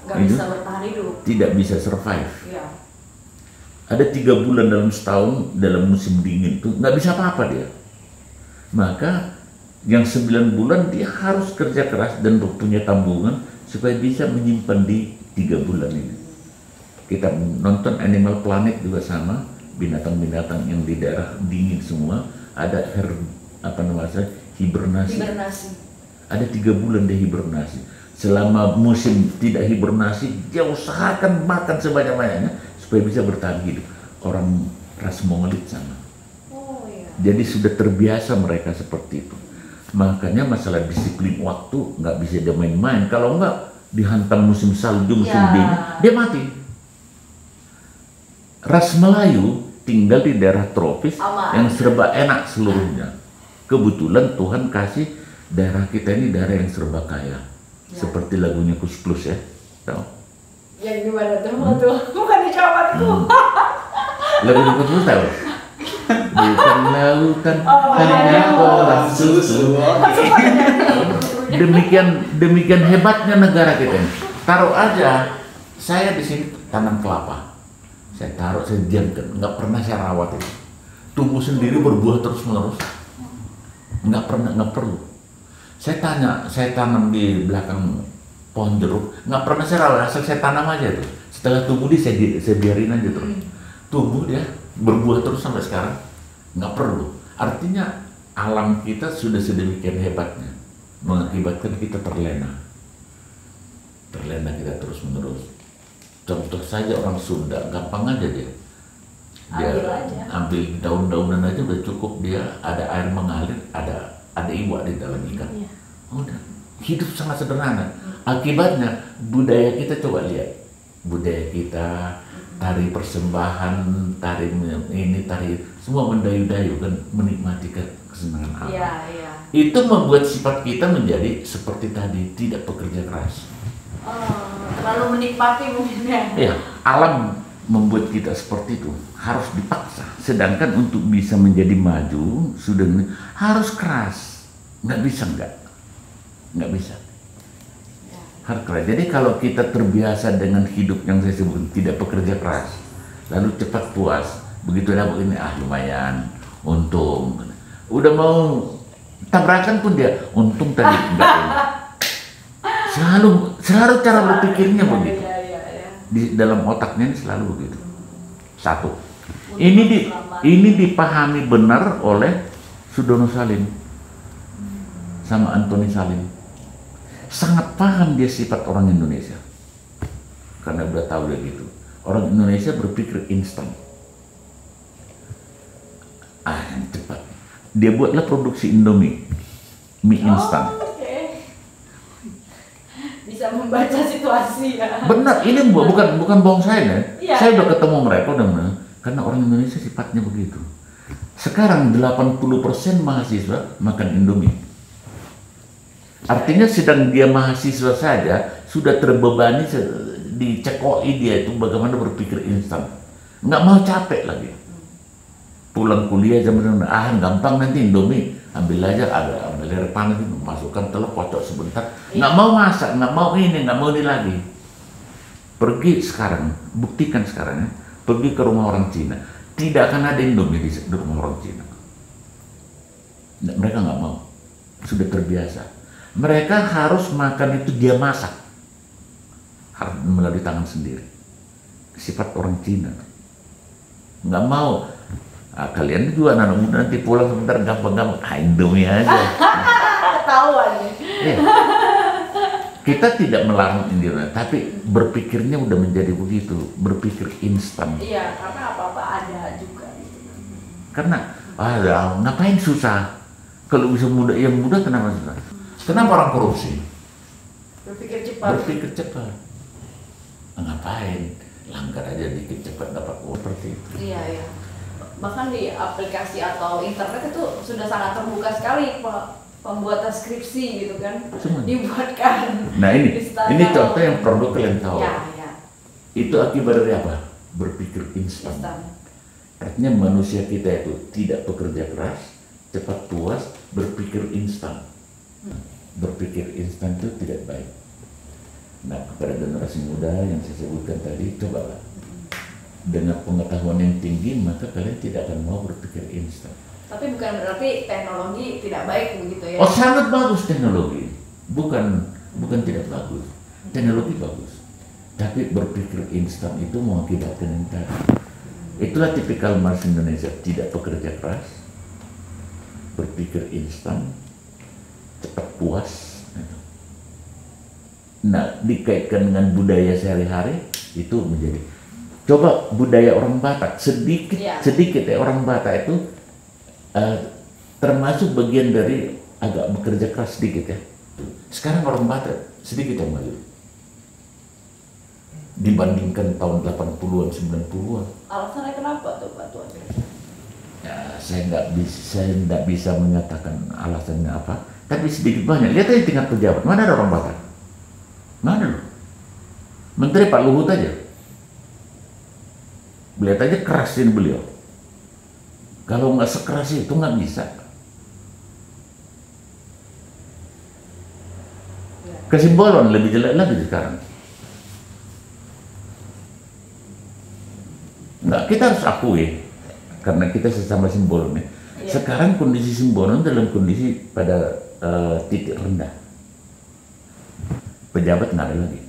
nggak bisa bertahan hidup, tidak bisa survive. Ya. Ada 3 bulan dalam setahun dalam musim dingin itu nggak bisa apa-apa dia. Maka yang 9 bulan dia harus kerja keras dan punya tabungan supaya bisa menyimpan di 3 bulan ini. Kita nonton Animal Planet juga sama, binatang-binatang yang di daerah dingin semua ada hibernasi. Ada 3 bulan dia hibernasi. Selama musim tidak hibernasi, dia usahakan makan sebanyak-banyaknya supaya bisa bertahan hidup. Orang ras Mongolit sama. Oh, iya. Jadi sudah terbiasa mereka seperti itu. Makanya masalah disiplin waktu nggak bisa dia main-main. Kalau nggak dihantam musim salju, musim dingin, dia mati. Ras Melayu tinggal di daerah tropis yang serba enak seluruhnya. Kebetulan Tuhan kasih daerah kita ini daerah yang serba kaya. Seperti lagunya Kus Plus ya, tahu? Yang gimana tuh? Bukan di Jawa tuh. Lagunya Kus Plus tahu? Bukan lautan, hanya kolam susu. Demikian hebatnya negara kita ini. Taruh aja, saya di sini tanam kelapa. Saya taruh, saya diamkan, nggak pernah saya rawat itu. Tumbuh sendiri berbuah terus menerus, nggak perlu. Saya tanam di belakang pohon jeruk, nggak pernah saya rawat, asal saya tanam aja tuh. Setelah tumbuh saya biarin aja terus. Tumbuh dia, berbuah terus sampai sekarang, nggak perlu. Artinya alam kita sudah sedemikian hebatnya, mengakibatkan kita terlena kita terus menerus. Contoh saja orang Sunda, gampang aja dia ambil daun-daunan aja udah cukup, dia ada air mengalir, ada iwak di dalam ikan. Udah, hidup sangat sederhana. Akibatnya budaya kita, coba lihat budaya kita, tari persembahan, tari ini, tari semua mendayu-dayu kan, menikmati kesenangan alam. Itu membuat sifat kita menjadi seperti tadi, tidak pekerja keras. Terlalu menikmati mungkin ya. Ya, alam membuat kita seperti itu, harus dipaksa. Sedangkan untuk bisa menjadi maju sudah harus keras, nggak bisa. Harus keras. Jadi kalau kita terbiasa dengan hidup yang saya sebut tidak pekerja keras, lalu cepat puas, begitu ada begini, lumayan, untung. Udah mau tabrakan pun dia, untung tadi enggak. Selalu cara berpikirnya begitu. Di dalam otaknya ini selalu begitu. Satu. Ini dipahami benar oleh Sudono Salim sama Antoni Salim. Sangat paham dia sifat orang Indonesia. Karena udah tahu dia gitu. Orang Indonesia berpikir instan. Yang cepat. Dia buatlah produksi Indomie, mie instan. Bisa membaca situasi ya. Benar, ini bukan bohong saya. Iya. Saya udah ketemu mereka udah bilang, karena orang Indonesia sifatnya begitu. Sekarang 80% mahasiswa makan Indomie. Artinya sedang dia mahasiswa saja sudah terbebani dicekoi dia itu bagaimana berpikir instan. Nggak mau capek lagi. Pulang kuliah jam gampang nanti Indomie, ambil aja ambil air panas itu, masukkan telur, kocok sebentar. Nggak mau masak, nggak mau ini, nggak mau ini lagi. Pergi sekarang, buktikan sekarang ya, pergi ke rumah orang Cina, tidak akan ada Indomie di rumah orang Cina. Mereka nggak mau, sudah terbiasa. Mereka harus makan itu dia masak, harus melalui tangan sendiri. Sifat orang Cina, nggak mau. Kalian juga anak muda nanti pulang sebentar gampang-gampang, Indomie aja. Ketahuan ya. Ya. Kita tidak melarang Indomie, tapi berpikirnya udah menjadi begitu, berpikir instan. Iya, karena apa-apa ada juga. Karena ngapain susah? Kalau bisa mudah, yang mudah kenapa susah? Kenapa orang korupsi? Berpikir cepat. Berpikir cepat. Ngapain? Langgar aja dikit cepat dapat uang seperti itu. Iya, iya. Bahkan di aplikasi atau internet itu sudah sangat terbuka sekali pembuatan skripsi gitu kan. Dibuatkan. Nah ini contoh yang perlu kalian tahu. Ya, ya. Itu akibat dari apa? Berpikir instan. Artinya manusia kita itu tidak bekerja keras, cepat puas, berpikir instan. Berpikir instan itu tidak baik. Nah, kepada generasi muda yang saya sebutkan tadi, cobalah. Dengan pengetahuan yang tinggi, maka kalian tidak akan mau berpikir instan. Tapi bukan berarti teknologi tidak baik begitu ya? Oh, sangat bagus teknologi. Bukan tidak bagus. Teknologi bagus. Tapi berpikir instan itu mengakibatkan yang tadi. Itulah tipikal manusia Indonesia, tidak bekerja keras, berpikir instan, cepat puas. Nah, dikaitkan dengan budaya sehari-hari itu menjadi. Coba budaya orang Batak, sedikit ya orang Batak itu termasuk bagian dari agak bekerja keras sedikit ya. Sekarang orang Batak sedikit yang maju dibandingkan tahun 80-an, 90-an. Alasannya kenapa tuh Pak Tuan? Ya, saya nggak bisa menyatakan alasannya apa, tapi sedikit banyak. Lihat aja tingkat pejabat, mana ada orang Batak? Nggak ada loh. Menteri Pak Luhut aja. Lihat aja kerasin beliau. Kalau nggak sekeras itu nggak bisa. Kesimbolon lebih jelek lagi sekarang. Nggak, kita harus akui karena kita sesama Simbolon ya. Sekarang kondisi Simbolon dalam kondisi pada titik rendah. Pejabat nggak ada lagi.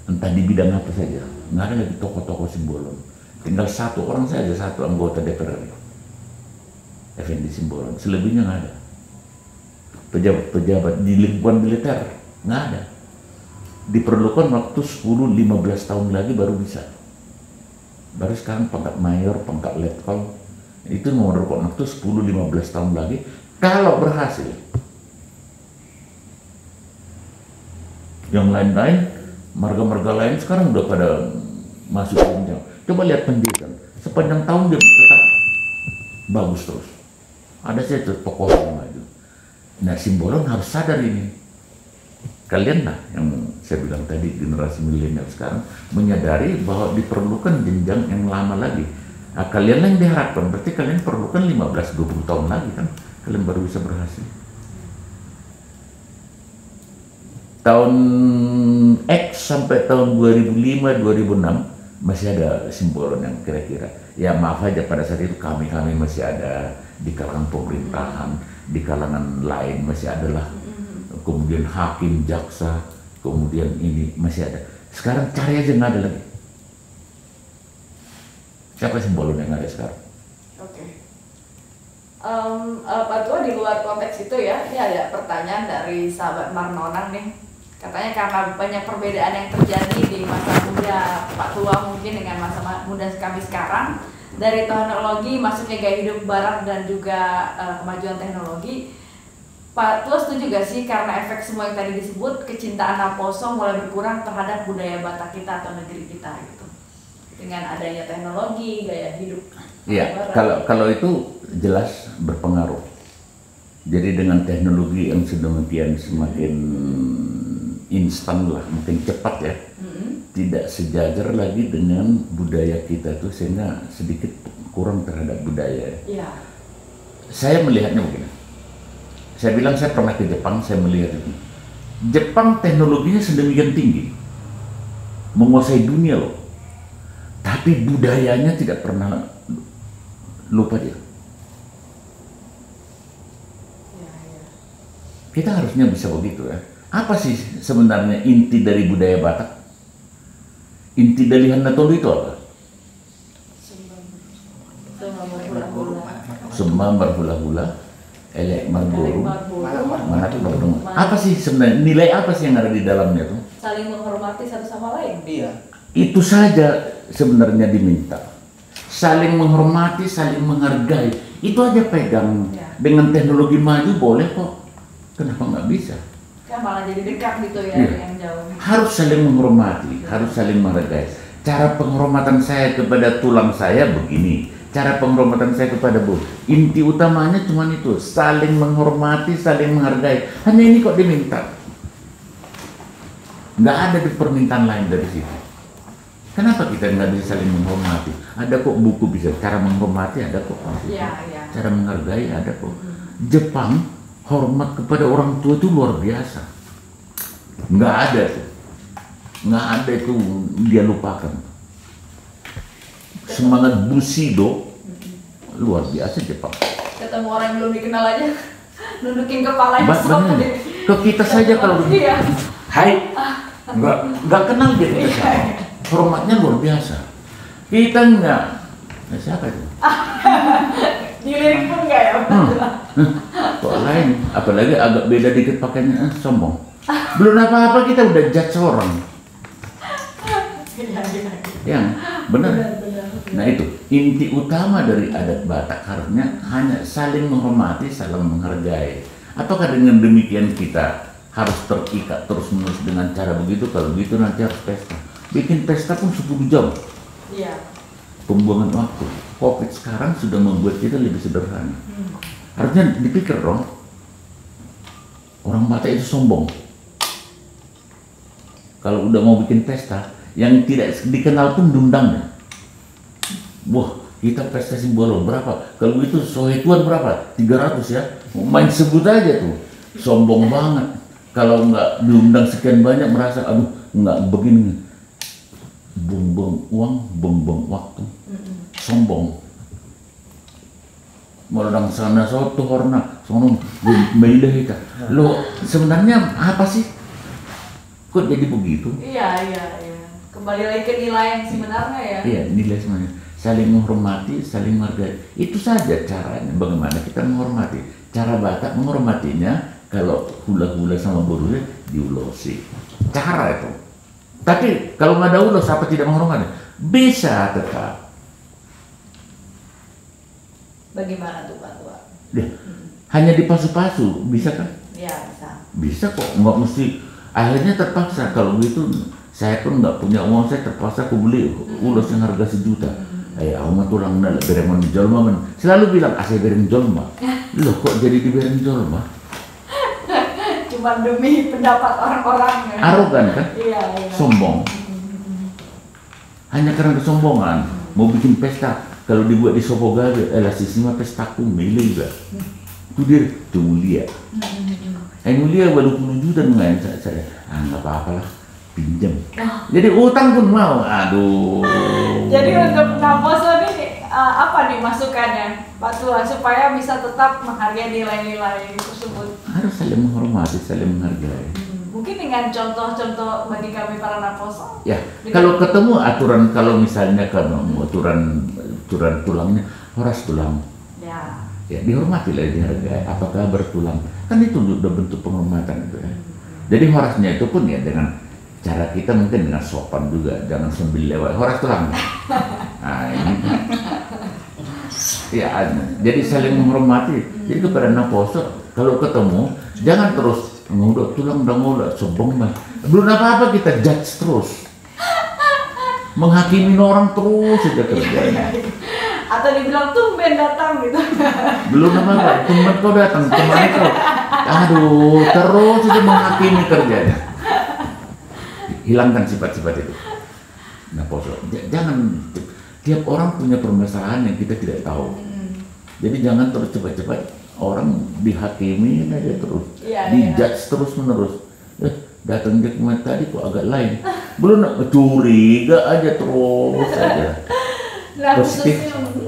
Entah di bidang apa saja, nggak ada lagi tokoh-tokoh Simbolon. Tinggal satu orang saja, satu anggota DPR, Effendi Simbolon. Selebihnya nggak ada. Pejabat-pejabat di lingkungan militer nggak ada. Diperlukan waktu 10-15 tahun lagi baru bisa. Baru sekarang pangkat mayor, pangkat letkol, itu memerlukan waktu 10-15 tahun lagi. Kalau berhasil, yang lain-lain marga-marga lain sekarang udah pada masuk jenjang. Coba lihat pendidikan, sepanjang tahun dia tetap bagus terus. Ada saja tokoh yang maju. Nah, Simbolon harus sadar ini. Kalian lah yang saya bilang tadi, generasi milenial sekarang menyadari bahwa diperlukan jenjang yang lama lagi. Nah, kalian lah yang diharapkan, berarti kalian perlukan 15-20 tahun lagi kan, kalian baru bisa berhasil. Tahun X sampai tahun 2005-2006 masih ada Simbolon yang kira-kira, ya maaf aja pada saat itu kami masih ada di kalangan pemerintahan, di kalangan lain masih ada lah. Kemudian hakim, jaksa, kemudian ini masih ada. Sekarang cari aja nggak ada lagi. Siapa Simbolon yang ada sekarang? Oke. Pak Tua, di luar konteks itu ya, ini ada pertanyaan dari sahabat Marnonang nih. Katanya karena banyak perbedaan yang terjadi di masa muda Pak Tua mungkin dengan masa muda kami sekarang, dari teknologi, masuknya gaya hidup barat dan juga kemajuan teknologi, Pak Tua setuju gak sih karena efek semua yang tadi disebut, kecintaan Naposo mulai berkurang terhadap budaya Batak kita atau negeri kita gitu, dengan adanya teknologi, gaya hidup? Iya, kalau itu jelas berpengaruh. Jadi dengan teknologi yang sedemikian semakin instan lah, mungkin cepat ya, tidak sejajar lagi dengan budaya kita tuh, sehingga sedikit kurang terhadap budaya. Iya. Saya melihatnya begini. Saya bilang saya pernah ke Jepang, saya melihat itu. Jepang teknologinya sedemikian tinggi, menguasai dunia loh. Tapi budayanya tidak pernah lupa dia. Kita harusnya bisa begitu ya. Apa sih sebenarnya inti dari budaya Batak? Inti dari Handatodo itu apa? Sembah berhula-hula, elek marguru, manat berdungu. Apa sih sebenarnya, nilai apa sih yang ada di dalamnya tuh? Saling menghormati satu sama lain. Iya. Itu saja sebenarnya diminta. Saling menghormati, saling menghargai. Itu aja pegang. Ya. Dengan teknologi maju boleh kok. Kenapa nggak bisa? Kan malah jadi dekat gitu ya, Iya. yang jauh. Harus saling menghormati, harus saling menghargai. Cara penghormatan saya kepada tulang saya begini. Cara penghormatan saya kepada Bu, inti utamanya cuma itu, saling menghormati, saling menghargai. Hanya ini kok diminta. Nggak ada di permintaan lain dari situ. Kenapa kita nggak bisa saling menghormati? Ada kok buku bisa, cara menghormati ada kok. Iya, iya. Cara menghargai ada kok. Jepang, hormat kepada orang tua itu luar biasa. Nggak ada tuh. Nggak ada itu dia lupakan. Semangat Bushido luar biasa Jepang. Ketemu orang yang belum dikenal aja, nundukin kepalanya Benar. Ke kita saja kalau Iya. Hai, nggak kenal dia kita siapa. Hormatnya luar biasa. Kita nggak, nah, siapa itu? Dilirik pun enggak ya? Kok lain, apalagi agak beda dikit pakainya, sombong. Belum apa-apa kita udah judge orang. Yang benar. Nah itu inti utama dari adat Batak, harusnya hanya saling menghormati, saling menghargai. Apakah dengan demikian kita harus terikat terus-menerus dengan cara begitu? Kalau begitu nanti harus pesta. Bikin pesta pun 10 jam. Iya. Pembuangan waktu. Covid sekarang sudah membuat kita lebih sederhana. Harusnya dipikir dong. Orang Batak itu sombong. Kalau udah mau bikin pesta, yang tidak dikenal pun diundangnya. Wah, kita pesta simbolo berapa? Kalau itu sohetuan berapa? 300 ya. Main sebut aja tuh. Sombong banget. Kalau nggak diundang sekian banyak merasa, aduh nggak begini. Buang-buang uang, buang-buang waktu. Sombong. Meladang sana soto horna, sono meidah kita. Lo sebenarnya apa sih? Kok jadi begitu? Iya. Kembali lagi ke nilai yang sebenarnya ya. Iya, nilai semuanya. Saling menghormati, saling menghargai. Itu saja caranya. Bagaimana kita menghormati? Cara Batak menghormatinya, kalau hula-hula sama borunya diulosi. Cara itu. Tapi kalau nggak ada ulos, apa tidak menghormati? Bisa tetap. Bagaimana tuh Pak Tua? Hanya dipasu-pasu, bisa kan? Iya, bisa. Bisa kok, nggak mesti. Akhirnya terpaksa. Kalau begitu, saya pun nggak punya uang, saya terpaksa aku beli ulos yang harga 1 juta. Aku mah tulang nala bereng jolma men. Selalu bilang saya bereng jolma. Loh kok jadi di bereng jolma? Cuma demi pendapat orang-orang ya. Arogan kan? Iya. Sombong. Hanya karena kesombongan. Mau bikin pesta, kalau dibuat di Sopogade, sisima pestaku milih juga. Itu dia, itu mulia. Mulia 20 juta nggak saya. Nggak apa-apa lah, pinjam. Jadi utang pun mau, aduh. Jadi untuk Naposo ini apa nih masukannya Pak Tua supaya bisa tetap menghargai nilai-nilai tersebut? Harus saling menghormati, saling menghargai. Mungkin dengan contoh-contoh bagi kami para Naposo. Ya, kalau ketemu aturan, kalau misalnya kalau aturan tulangnya, horas tulang. Ya dihormati lah, dihargai. Apakah bertulang? Kan itu udah bentuk penghormatan itu ya. Jadi horasnya itu pun ya dengan cara kita mungkin dengan sopan juga, jangan sambil lewat horas tulang. Nah ini ya, jadi saling menghormati. Jadi kepada Naposo kalau ketemu Jangan terus ngudak tulang dan ngudak sombong mah. Belum apa-apa kita judge terus. Menghakimi orang terus saja kerjanya. Atau dibilang tumben datang gitu. Belum apa-apa, tumben kau datang, kemarin kau. Aduh, terus saja menghakimi kerjanya. Hilangkan sifat-sifat itu. Nah, poso, jangan, tiap orang punya permasalahan yang kita tidak tahu. Jadi jangan terus cepat-cepat orang dihakimi aja terus, dijudge terus menerus. Datang dia kemarin tadi kok agak lain. Belum curiga aja terus aja. Nah,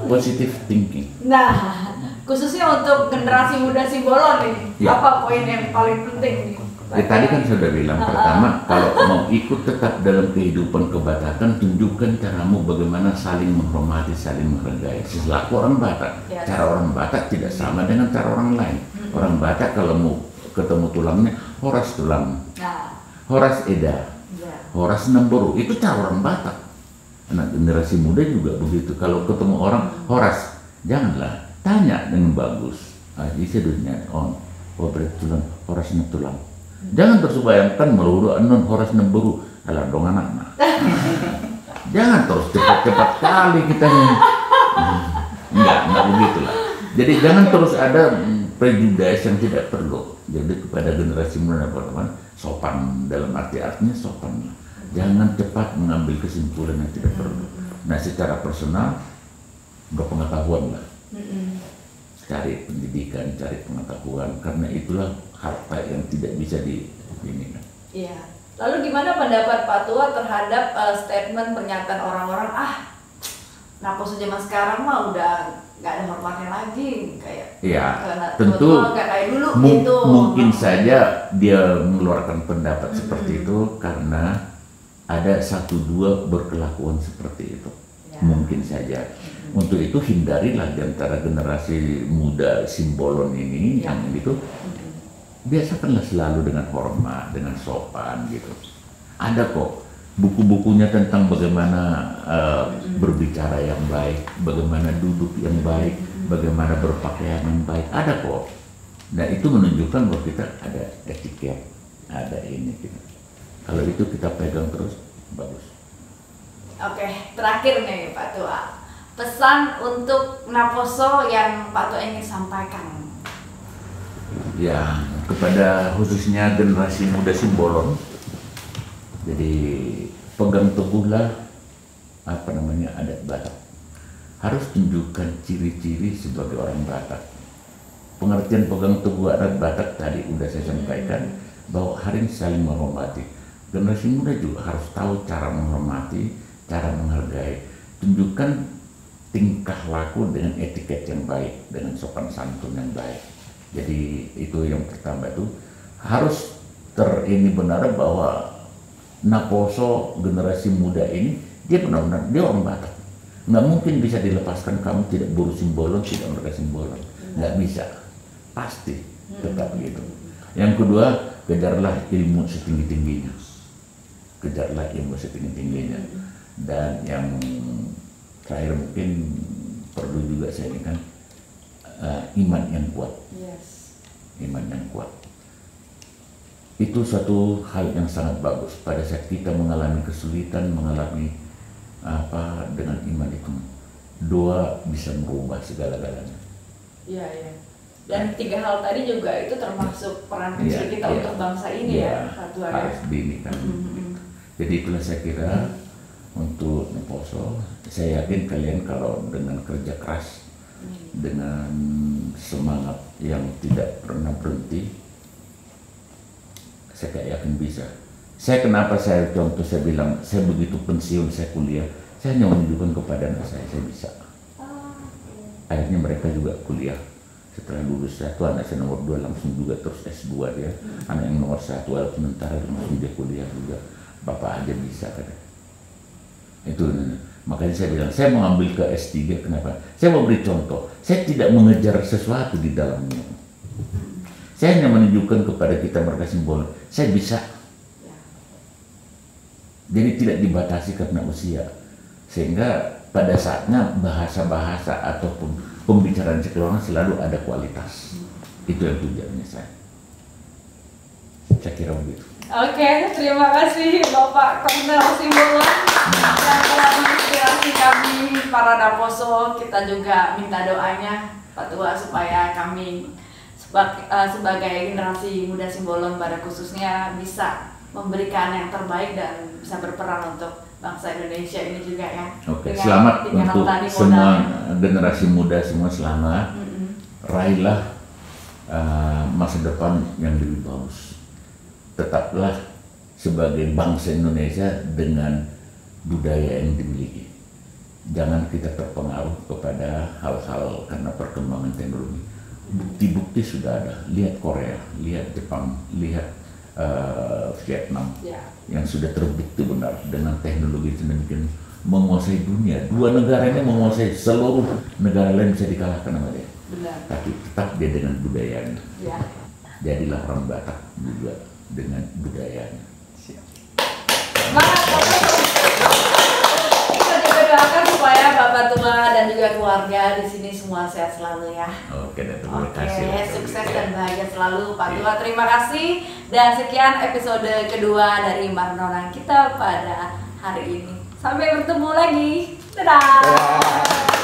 positive thinking. Nah, khususnya untuk generasi muda Simbolon nih, apa poin yang paling penting nih? Tadi kan sudah bilang, pertama kalau mau ikut tetap dalam kehidupan kebatakan, tunjukkan caramu bagaimana saling menghormati, saling menghargai. Selaku orang Batak, cara orang Batak tidak sama dengan cara orang lain. Orang Batak kalau mau ketemu tulangnya, horas tulang, horas eda, horas nemburu, itu cara orang Batak. Anak generasi muda juga begitu, kalau ketemu orang horas, janganlah, tanya dengan bagus. Isi dunia, berat tulang, horas tulang. Jangan terus bayangkan melulu anon horas nemburu alah dong anak. Jangan terus cepat-cepat kali kita enggak begitulah. Jadi jangan terus ada prejudice yang tidak perlu. Jadi kepada generasi muda teman-teman, sopan dalam artinya sopan. Jangan cepat mengambil kesimpulan yang tidak perlu. Nah, secara personal berpengetahuan lah. Cari pendidikan, cari pengetahuan, karena itulah harta yang tidak bisa diinikan. Iya. Lalu gimana pendapat Pak Tua terhadap statement pernyataan orang-orang Naposo zaman sekarang mah udah nggak ada hormatnya lagi kayak. Iya. Tentu kayak dulu gitu. Mungkin saja dia mengeluarkan pendapat seperti itu karena ada satu dua berkelakuan seperti itu. Mungkin saja. Untuk itu hindarilah di antara generasi muda Simbolon ini yang itu, biasakanlah selalu dengan hormat, dengan sopan gitu. Ada kok buku-bukunya tentang bagaimana berbicara yang baik, bagaimana duduk yang baik, bagaimana berpakaian yang baik. Ada kok. Nah, itu menunjukkan bahwa kita ada etiket, ada ini gitu. Kalau itu kita pegang terus, bagus. Oke, terakhir nih Pak Tua. Pesan untuk Naposo yang Pak Tua ingin sampaikan. Ya, kepada khususnya generasi muda Simbolon. Jadi pegang teguhlah adat Batak. Harus tunjukkan ciri-ciri sebagai orang Batak. Pengertian pegang teguh adat Batak tadi udah saya sampaikan bahwa hari ini saling menghormati. Generasi muda juga harus tahu cara menghormati, cara menghargai. Tunjukkan tingkah laku dengan etiket yang baik, dengan sopan santun yang baik. Jadi itu yang pertama itu harus ini benar bahwa Naposo generasi muda ini dia benar-benar dia orang Batak. Nggak mungkin bisa dilepaskan kamu tidak buru Simbolon, tidak mereka Simbolon. Nggak bisa, pasti tetap gitu. Yang kedua, kejarlah ilmu setinggi-tingginya. Kejarlah ilmu setinggi-tingginya. Dan yang terakhir mungkin perlu juga saya ini kan iman yang kuat. Iman yang kuat. Itu suatu hal yang sangat bagus pada saat kita mengalami kesulitan, mengalami dengan iman itu. Doa bisa merubah segala-galanya. Iya, iya. Dan 3 hal tadi juga itu termasuk peran kecil kita untuk bangsa ini harus diinikan. Jadi itulah saya kira untuk Naposo, saya yakin kalian kalau dengan kerja keras, dengan semangat yang tidak pernah berhenti, saya yakin bisa. Saya contoh saya bilang, saya begitu pensiun, saya kuliah, saya hanya menunjukkan kepada anak saya bisa. Akhirnya mereka juga kuliah. Setelah lulus satu, anak saya nomor 2 langsung juga terus S2 dia. Anak yang nomor 1 sementara langsung dia kuliah juga. Bapak aja bisa kan. Itu makanya saya bilang saya mau ambil ke S3. Kenapa? Saya mau beri contoh. Saya tidak mengejar sesuatu di dalamnya. Saya hanya menunjukkan kepada kita mereka Simbolon, saya bisa. Jadi tidak dibatasi karena usia. Sehingga pada saatnya bahasa-bahasa ataupun pembicaraan sekeluarga selalu ada kualitas. Itu yang tujuannya saya. Saya kira begitu. Oke, terima kasih Bapak Kornel Simbolon yang telah menginspirasi kami para Daposo. Kita juga minta doanya Pak Tua supaya kami sebagai generasi muda Simbolon pada khususnya bisa memberikan yang terbaik dan bisa berperan untuk bangsa Indonesia ini juga ya. Oke, selamat untuk semua generasi muda semua, selamat. Raihlah masa depan yang lebih bagus. Tetaplah sebagai bangsa Indonesia dengan budaya yang dimiliki. Jangan kita terpengaruh kepada hal-hal karena perkembangan teknologi. Bukti-bukti sudah ada. Lihat Korea, lihat Jepang, lihat Vietnam yang sudah terbukti benar dengan teknologi sedemikian menguasai dunia. Dua negara ini menguasai seluruh negara lain, bisa dikalahkan sama dia. Benar. Tapi tetap dia dengan budayanya. Ya. Jadilah orang Batak juga dengan budayanya. Semangat Bapak. Kita juga doakan supaya Bapak Tua dan juga keluarga di sini semua sehat selalu ya. Oke, terima kasih. Sukses dan bahagia selalu Pak Tua. Terima kasih. Dan sekian episode kedua dari Marnonang kita pada hari ini. Sampai bertemu lagi. Dadah.